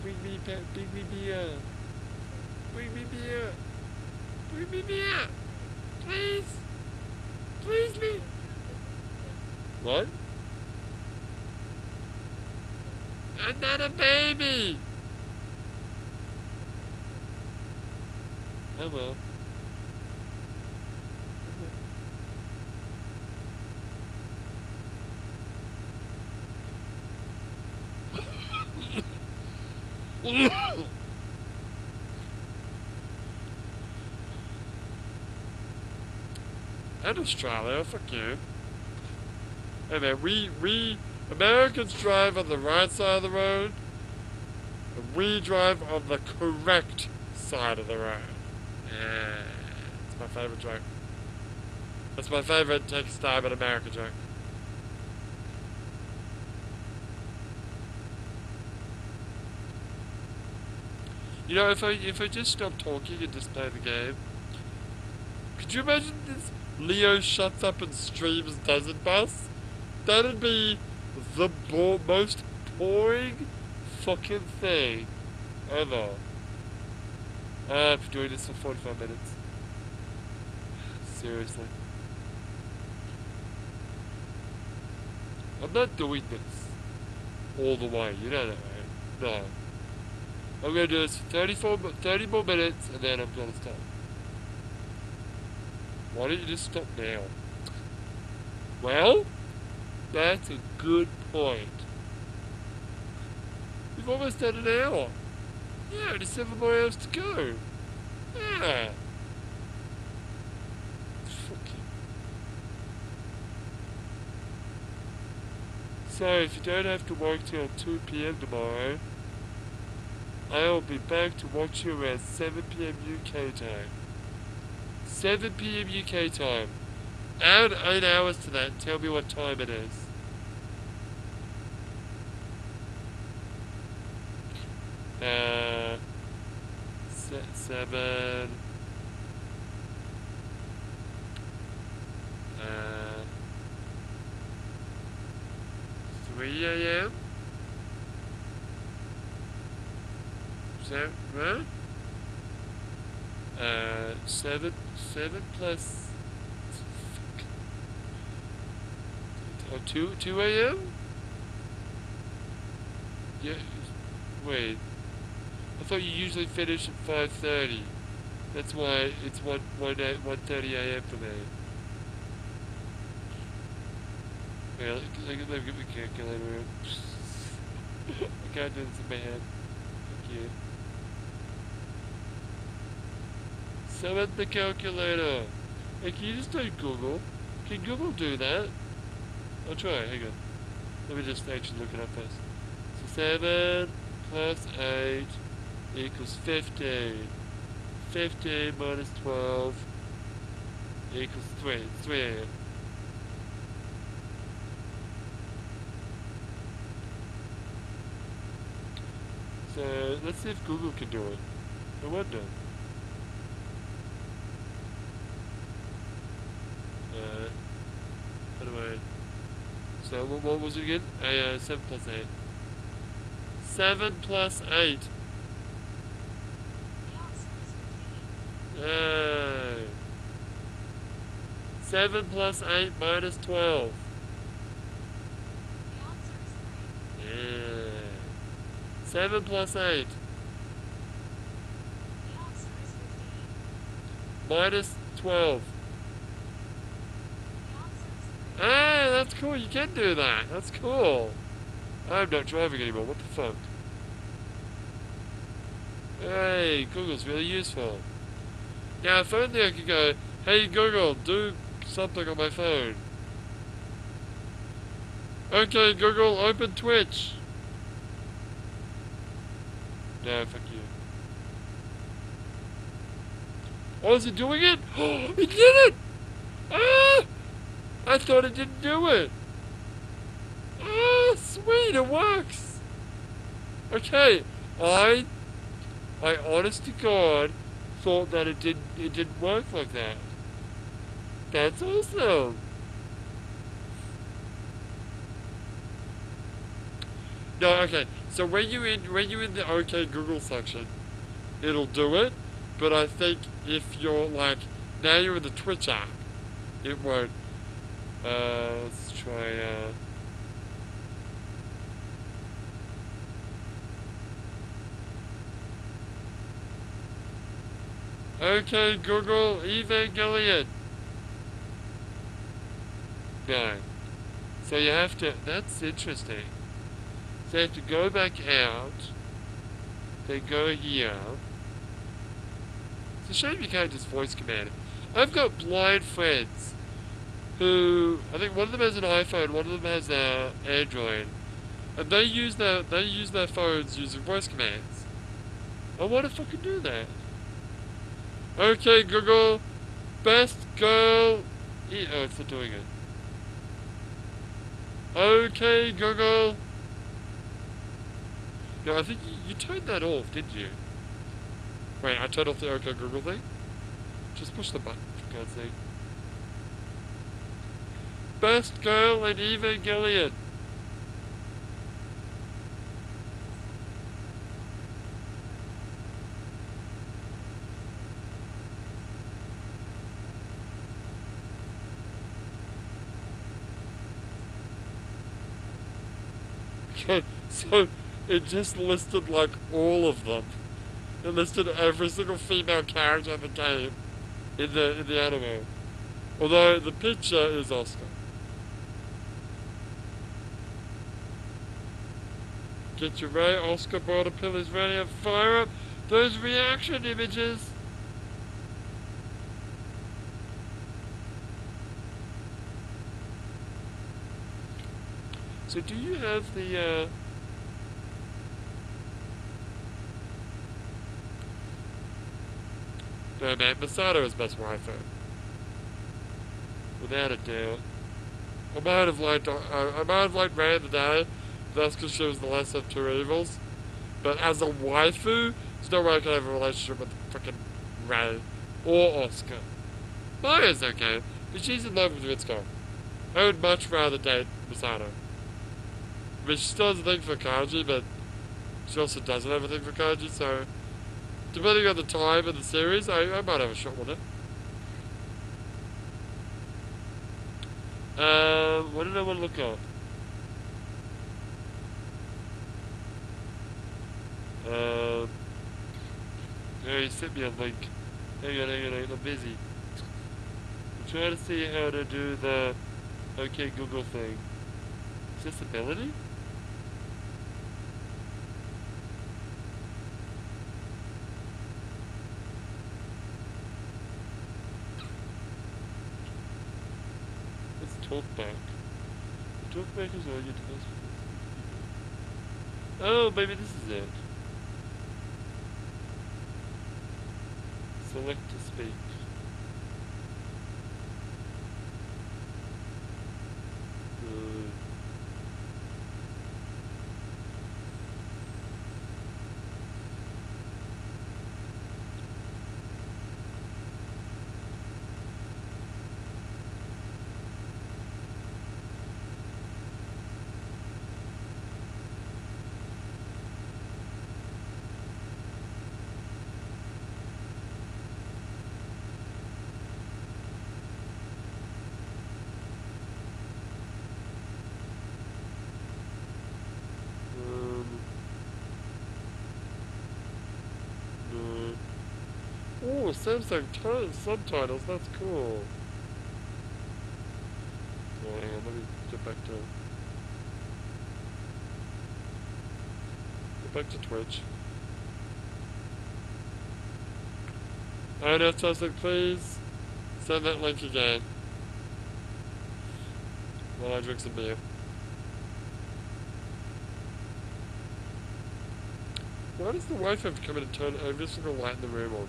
bring me beer. Bring me beer. Bring me beer. Please. Please me. What? I'm not a baby. Oh well. And Australia, fuck you. Hey man, we Americans drive on the right side of the road, and we drive on the correct side of the road. Yeah, it's my favorite joke. That's my favorite take a stab at America joke. You know, if I just stop talking and just play the game, could you imagine this? Leo shuts up and streams Desert Bus? That'd be the most boring fucking thing ever. I've been doing this for 45 minutes. Seriously. I'm not doing this all the way, you know that, right? No. I'm gonna do this for 30 more minutes and then I'm gonna stop. Why don't you just stop now? Well, that's a good point. We've almost done an hour. Yeah, only 7 more hours to go. Yeah. Fucking. So, if you don't have to work till 2 p.m. tomorrow, I'll be back to watch you around 7 p.m. UK time. 7 p.m. UK time. Add 8 hours to that and tell me what time it is. Seven. 3 a.m. Right? 7 plus 2 a.m. Yeah. Wait. I thought you usually finish at 5:30. That's why it's 1:30 a.m. for me. Yeah, let me get my calculator. I can't do this in my head. Fuck you. Summon the calculator. Hey, can you just type Google? Can Google do that? I'll try. Hang on. Let me just actually look it up first. So 7 plus 8 equals 15. 15 minus 12 equals 3. It's 3 a.m. So let's see if Google can do it. I wonder. How do I... So what was it again? 7 plus 8. 7 plus 8. Yay. 7 plus 8 minus 12. Yeah. 7 plus 8. Minus 12. Hey, that's cool. You can do that. That's cool. I'm not driving anymore. What the fuck? Hey, Google's really useful. Now, if only I could go, hey Google, do something on my phone. Okay, Google, open Twitch. No, fuck you. Oh, is it doing it? Oh, it did it! Ah! I thought it didn't do it. Ah, sweet, it works. Okay, I honest to God thought that it didn't work like that. That's awesome. No, okay. So when you're in the OK Google section, it'll do it. But I think if you're like now you're in the Twitch app, it won't. Let's try. Okay, Google Evangelion. No. So you have to. That's interesting. So you have to go back out. Then go here. It's a shame you can't just voice command it. I've got blind friends who I think one of them has an iPhone, one of them has Android, and they use their phones using voice commands. I want to fucking do that. Okay, Google, best girl. Oh, it's not doing it. Okay, Google. No, I think you turned that off, didn't you? Wait, I turned off the OK Google thing? Just push the button, for God's sake. Best girl in Evangelion. Okay, so it just listed like all of them. It listed every single female character in the game in the anime. Although the picture is Oscar. Get your Ray Oscar border pillars ready and fire up those reaction images. So do you have the no man, Masato is best waifu. Without a doubt. I might have liked Ray in the day, that's because she was the lesser of two evils. But as a waifu, there's no way I can have a relationship with frickin' Ray or Oscar. Maya's okay, but she's in love with Ritsuko. I would much rather date Masato. I mean, she still has a thing for Kaji, but she also doesn't have a thing for Kaji, so depending on the time of the series, I might have a shot with it. What did I want to look up? Yeah, you sent me a link. Hang on, I'm busy. I'm trying to see how to do the OK Google thing. Accessibility? Let's talk back. The talk back is all your device. Oh, maybe this is it. Select to speak. Uh, um, no. Oh, Samsung subtitles, that's cool. Oh, hang on, let me get back to Twitch. Alright, now Samsung, please send that link again while I drink some beer. Why does the wife have to come in and turn every single light in the room on?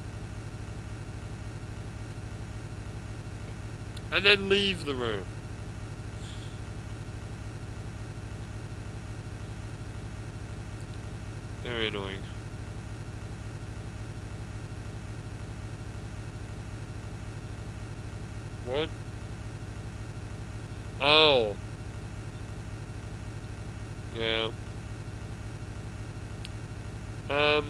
And then leave the room? Very annoying. What? Oh. Yeah. Um.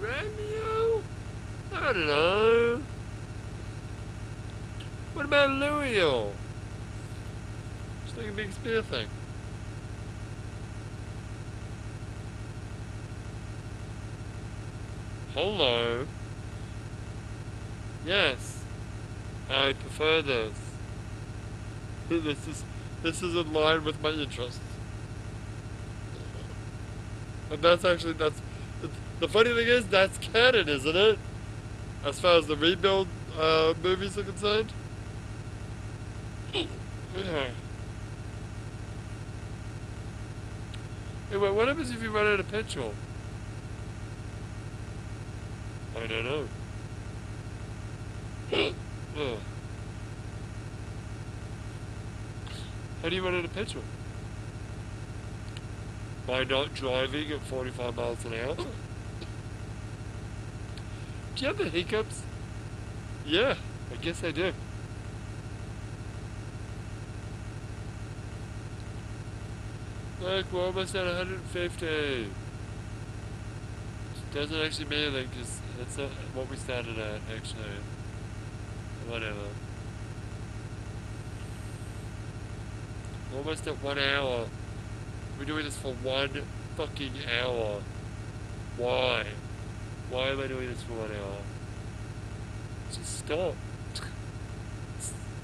Romeo? I don't know. What about Louisville? Just like a big spear thing. Hello. Yes. I prefer this. This is in line with my interests. And that's the funny thing is that's canon, isn't it? as far as the rebuild movies are concerned. Yeah. Anyway, what happens if you run out of petrol? I don't know. Ugh. How do you run out of petrol? By not driving at 45 miles an hour? Do you have the hiccups? Yeah, I guess I do. Look, we're almost at 150. Doesn't actually mean anything because that's not what we started at, actually. Whatever. We're almost at 1 hour. We're doing this for 1 fucking hour. Why? Why am I doing this for 1 hour? Just stop.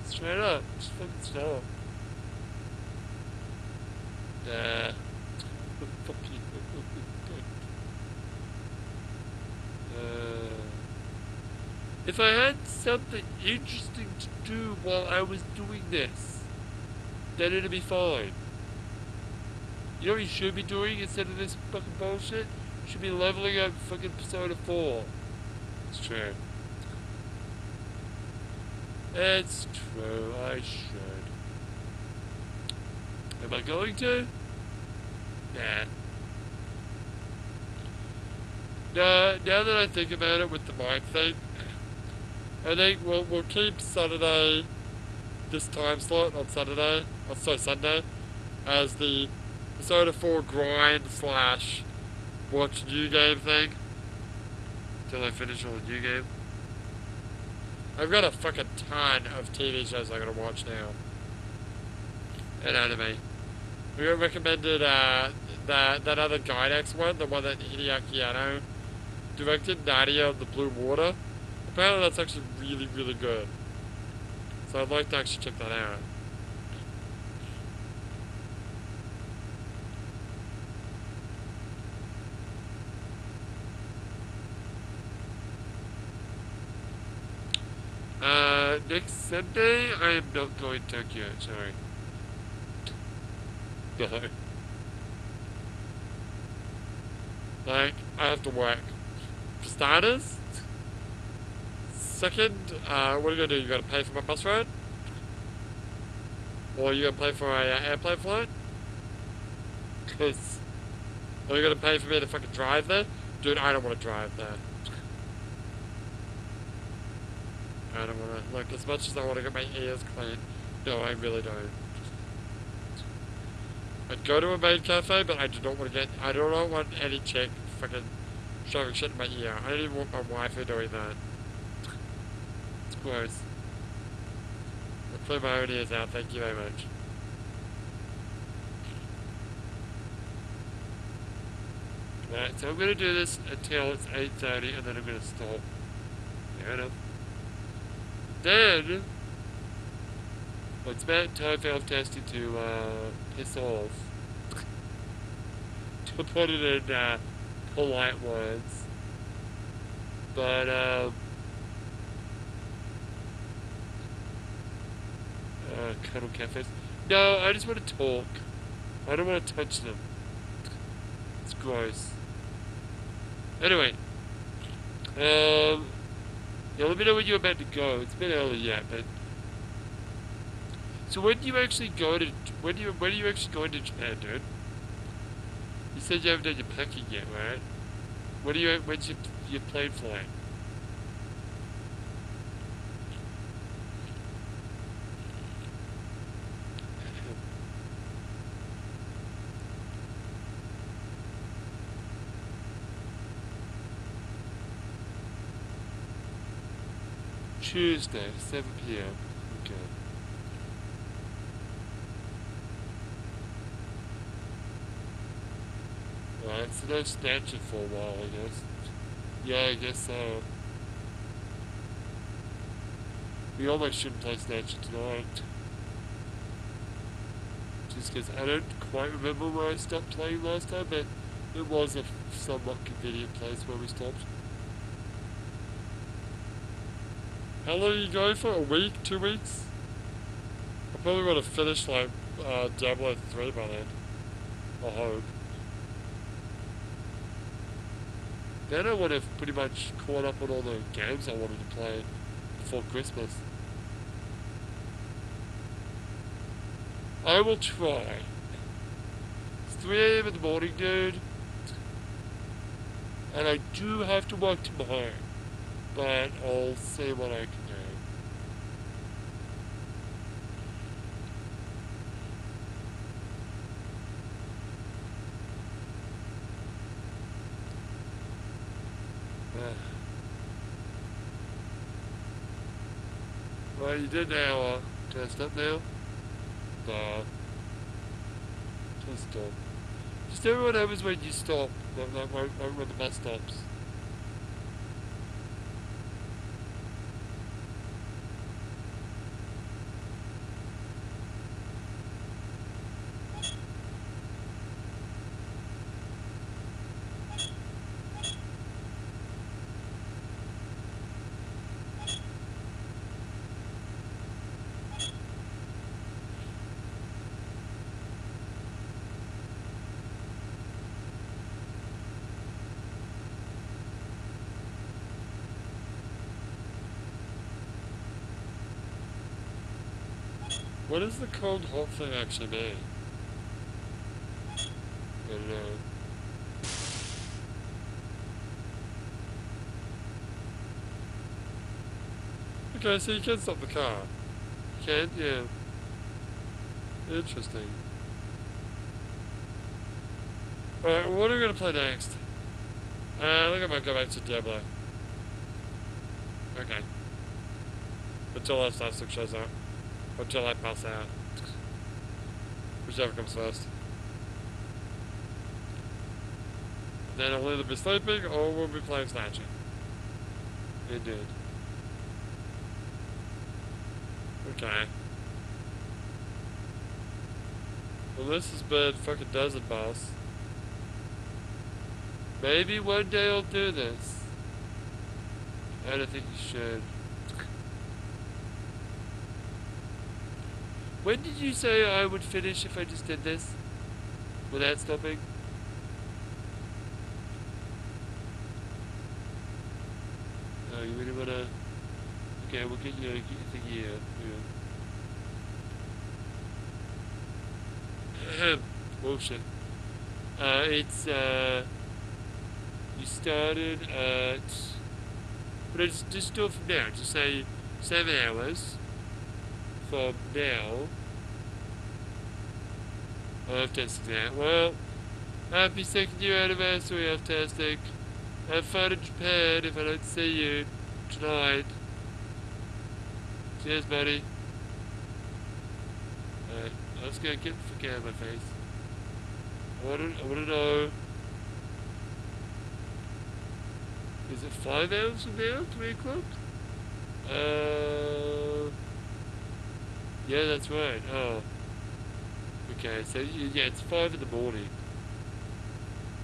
Straight up. Just fucking stop. Nah. Fuck you. If I had something interesting to do while I was doing this, then it'd be fine. You know what you should be doing instead of this fucking bullshit? You should be leveling up fucking Persona 4. It's true. It's true, I should. Am I going to? Nah. Nah, now that I think about it with the mic thing, I think we'll keep Saturday, this time slot on Saturday, Sunday, as the Persona 4 grind slash watch new game thing. Till I finish all the new game. I've got a fucking ton of TV shows I gotta watch now. And anime. We got recommended that other Gydex one, the one that Hideaki Anno directed, Nadia of the Blue Water. Apparently that's actually really, really good. So I'd like to actually check that out. Next Sunday, I am not going to Tokyo, sorry. No. Like, I have to work. For starters, second, what are you gonna do? You gotta pay for my bus ride? Or you gonna pay for a airplane flight? Cause, are you gonna pay for me to fucking drive there? Dude, I don't wanna drive there. I don't wanna, look, as much as I wanna get my ears clean, no, I really don't. I'd go to a maid cafe, but I do not want any chick fucking shoving shit in my ear. I don't even want my wife doing that. It's gross. I'll clear my own ears out, thank you very much. Alright, so I'm gonna do this until it's 8:30 and then I'm gonna stop. Fair enough. Then, it's about time for testing to piss off. To put it in polite words. But, cuddle cafes. No, I just want to talk. I don't want to touch them. It's gross. Anyway, yeah, let me know when you're about to go. It's a bit early yet, but. So when do you actually go to? When are you actually going to Japan, dude? You said you haven't done your packing yet, right? When's your plane flight? Tuesday, 7 p.m. Okay. Alright, so no snatching for a while, I guess. Yeah, I guess so. We almost shouldn't play snatching tonight. Just because I don't quite remember where I stopped playing last time, but it was a somewhat convenient place where we stopped. How long are you going for? A week? 2 weeks? I probably would have finished like Diablo 3 by then. I hope. Then I would have pretty much caught up on all the games I wanted to play before Christmas. I will try. It's 3 a.m. in the morning, dude. And I do have to work tomorrow. But I'll see what I can do. Well, you did an hour. Can I stop now? No. Just stop. Just everyone happens when you stop. Like when the bus stops. What does the cold hot thing actually mean? I don't know. Okay, so you can stop the car. You can? Yeah. Interesting. Alright, what are we gonna play next? I think I might go back to Diablo. Okay. Until that Star shows up. Until I pass out. Whichever comes first. Then I'll either be sleeping or we'll be playing Snatcher. Indeed. Okay. Well, this has been fucking Desert Boss. Maybe one day I'll do this. I don't think you should. When did you say I would finish if I just did this? Without stopping? Oh, you really wanna... Okay, we'll get your thing here. Yeah. Bullshit. It's, you started at... But I just do it from now. Just say 7 hours from now. Of testing that. Well, happy 2nd year anniversary of testing. Have fun in Japan if I don't see you tonight. Cheers, buddy. Alright, I was gonna get the fuck out of my face. I wanna know. Is it 5 hours from now? 3 o'clock? Yeah, that's right. Oh. Okay, so yeah, it's 5 in the morning.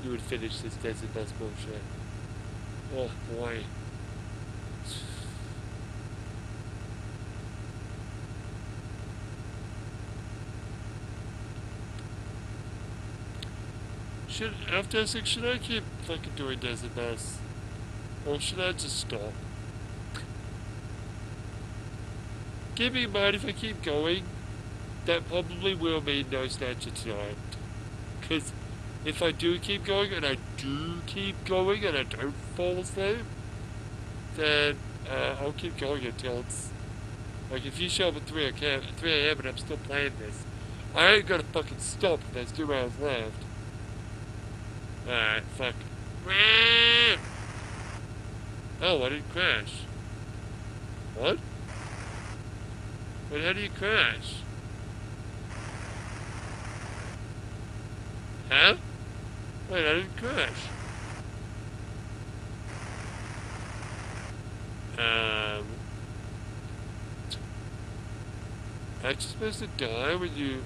You would finish this Desert Bus bullshit. Oh boy. After 6, should I keep fucking doing Desert Bus? Or should I just stop? Keeping in mind, if I keep going, that probably will mean no Snatcher tonight. Because if I do keep going, and I do keep going, and I don't fall asleep, then I'll keep going until it's... Like, if you show up at 3 a.m. and I'm still playing this, I ain't gonna fucking stop if there's 2 hours left. Alright, fuck. Oh, I didn't crash. What? Wait, how do you crash? Huh? Wait, I didn't crash. Aren't you supposed to die when you...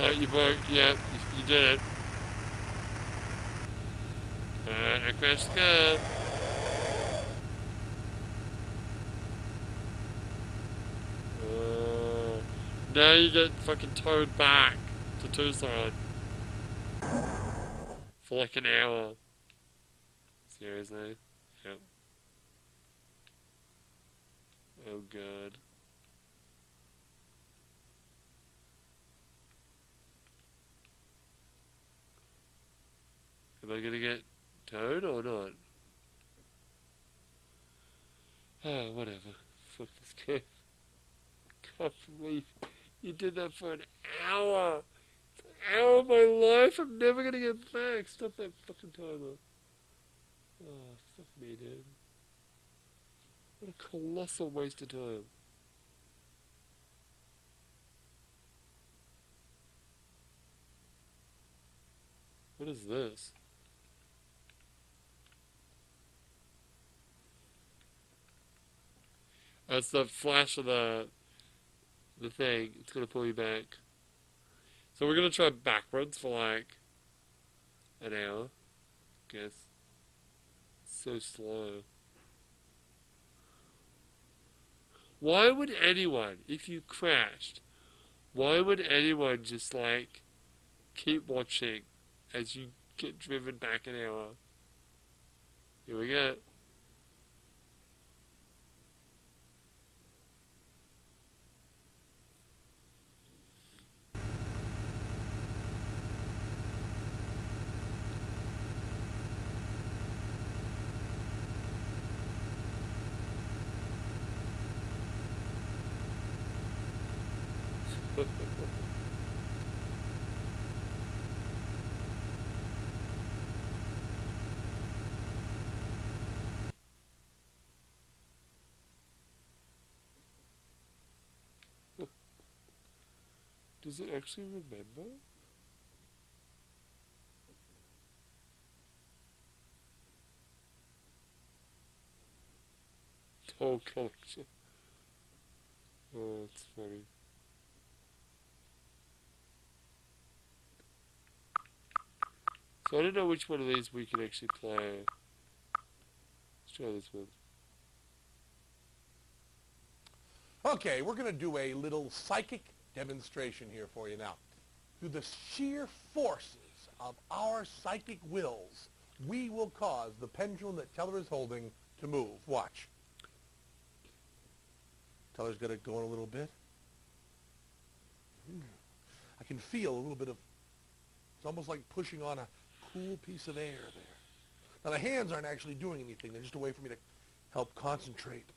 Oh, you broke. Yeah, you did it. Alright, I crashed the car. Now you get fucking towed back to Tucson for like an hour. Seriously? Yep. Oh god. Am I gonna get towed or not? Oh, whatever. Fuck this game. Can't believe you did that for an hour. An hour of my life I'm never gonna get back. Stop that fucking timer. Oh, fuck me, dude. What a colossal waste of time. What is this? That's the flash of the thing. It's gonna pull you back. So we're gonna try backwards for like an hour. Guess. So slow. Why would anyone, if you crashed, why would anyone just like keep watching as you get driven back an hour? Here we go. Does it actually remember? Whole collection. Oh, it's funny. So I don't know which one of these we can actually play. Let's try this one. Okay, we're going to do a little psychic demonstration here for you now. Through the sheer forces of our psychic wills, we will cause the pendulum that Teller is holding to move. Watch. Teller's got it going a little bit. I can feel a little bit of, it's almost like pushing on a cool piece of air there. Now the hands aren't actually doing anything. They're just a way for me to help concentrate.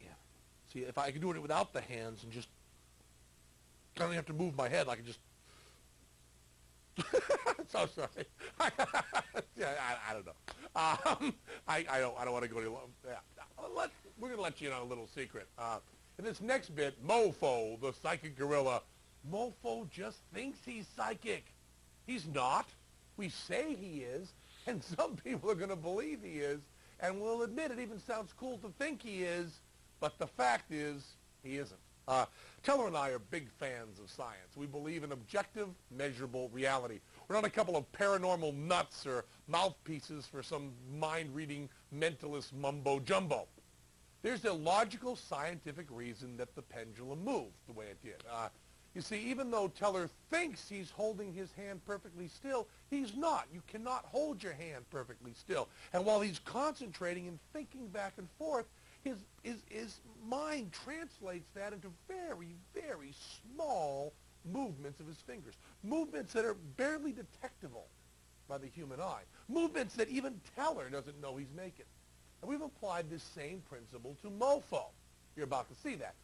Yeah. See, if I could do it without the hands and just, I don't have to move my head. I can just, so sorry. Yeah, I don't know. I don't want to go any longer. Yeah. We're going to let you in on a little secret. In this next bit, Mofo, the psychic gorilla, Mofo just thinks he's psychic. He's not. We say he is, and some people are going to believe he is, and will admit it even sounds cool to think he is, but the fact is he isn't. Teller and I are big fans of science. We believe in objective, measurable reality. We're not a couple of paranormal nuts or mouthpieces for some mind-reading mentalist mumbo-jumbo. There's a logical scientific reason that the pendulum moved the way it did. You see, even though Teller thinks he's holding his hand perfectly still, he's not. You cannot hold your hand perfectly still. And while he's concentrating and thinking back and forth, his mind translates that into very, very small movements of his fingers. Movements that are barely detectable by the human eye. Movements that even Teller doesn't know he's making. And we've applied this same principle to Mofo. You're about to see that.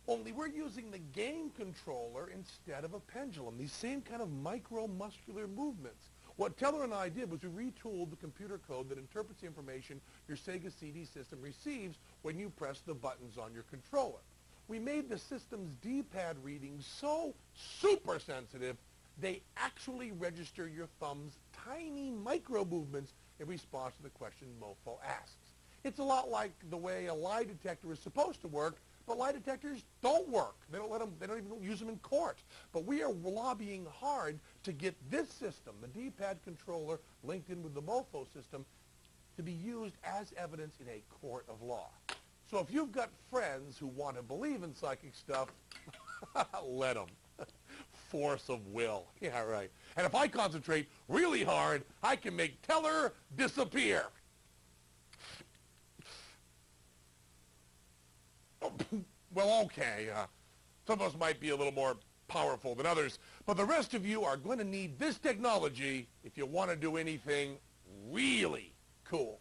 Only we're using the game controller instead of a pendulum. These same kind of micromuscular movements. What Teller and I did was we retooled the computer code that interprets the information your Sega CD system receives when you press the buttons on your controller. We made the system's D-pad readings so super sensitive, they actually register your thumb's tiny micro movements in response to the question Mofo asks. It's a lot like the way a lie detector is supposed to work, But lie detectors don't work. They don't let them. They don't even use them in court. But we are lobbying hard to get this system, the D-pad controller linked in with the MoFo system, to be used as evidence in a court of law. So if you've got friends who want to believe in psychic stuff, let them. Force of will. Yeah, right. And if I concentrate really hard, I can make Teller disappear. Well, okay. Some of us might be a little more powerful than others, but the rest of you are going to need this technology if you want to do anything really cool.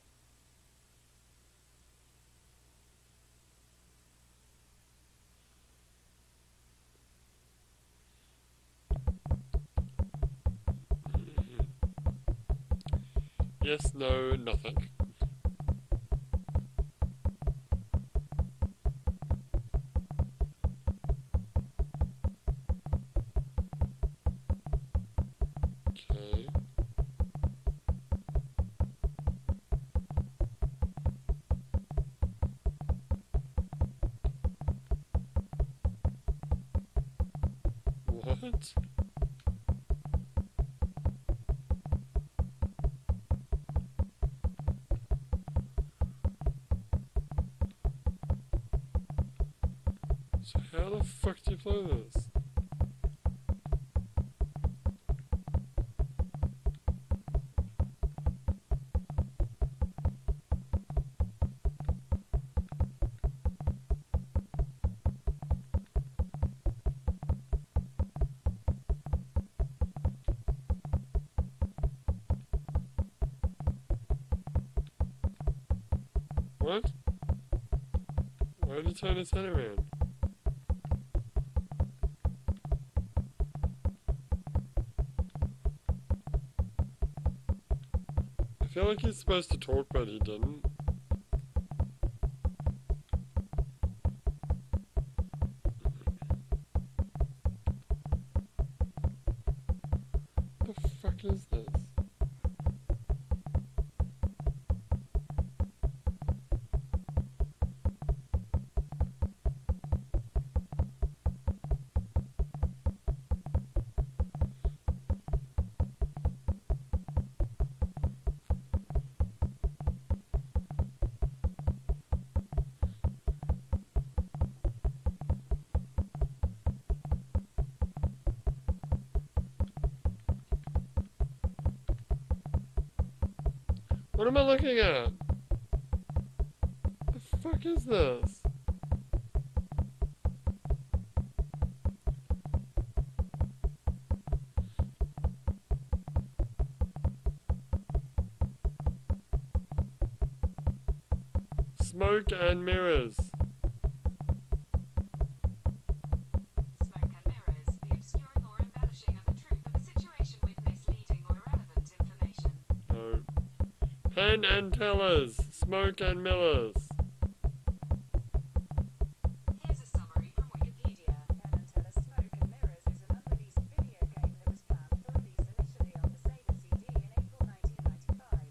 Yes, no, nothing. Okay. What? So how the fuck do you play this? What? Why did he turn his head around? I feel like he's supposed to talk, but he didn't. What the fuck is this? What am I looking at? The fuck is this? Smoke and mirrors. Smoke and mirrors, the obscuring or embellishing of the truth of a situation with misleading or irrelevant information. No. Penn and tellers. Smoke and millers. Here's a summary from Wikipedia. Penn and Teller Smoke and Mirrors is an unreleased video game that was planned for release initially on the Sega CD in April 1995.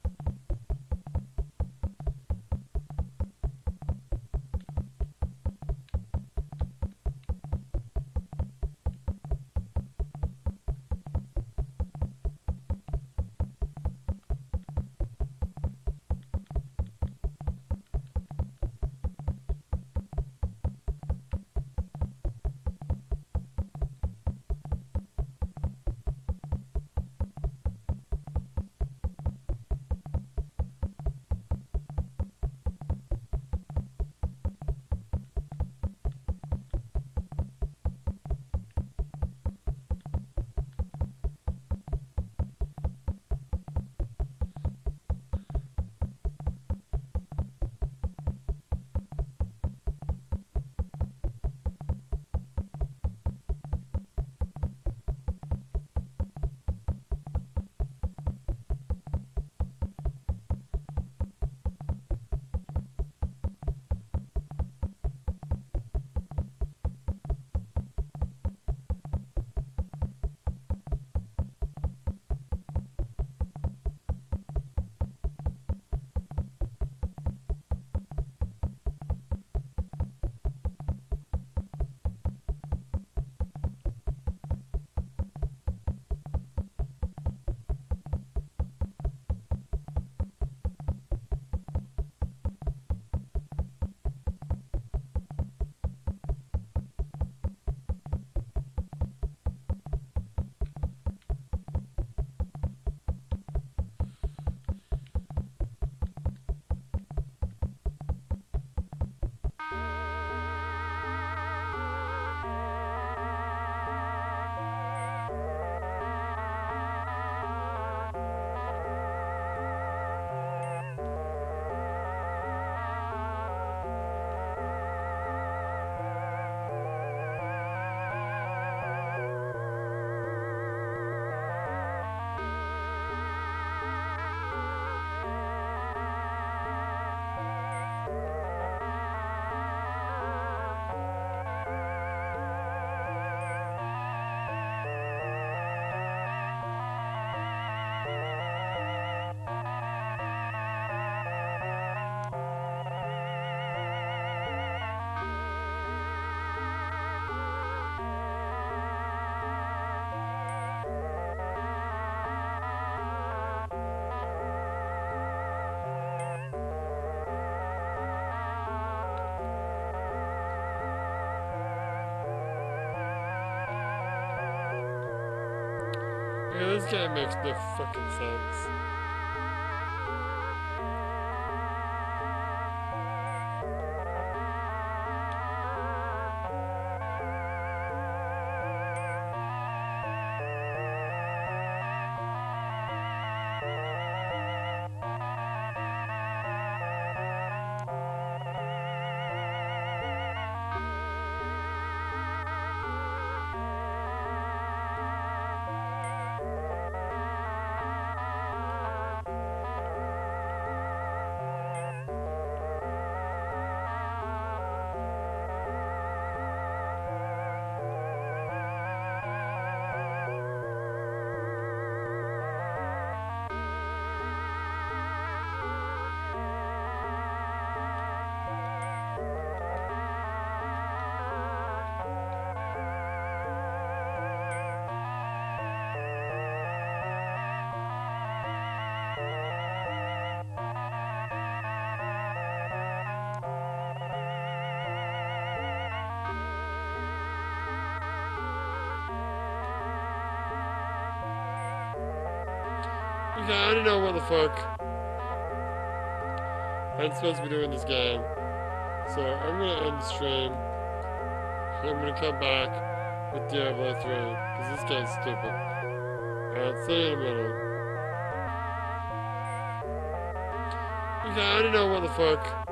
This game makes no fucking sense. Okay, I don't know what the fuck I'm supposed to be doing this game. So I'm gonna end the stream. And I'm gonna come back with Diablo 3. Because this game's stupid. Alright, see you in a minute. Okay, I don't know what the fuck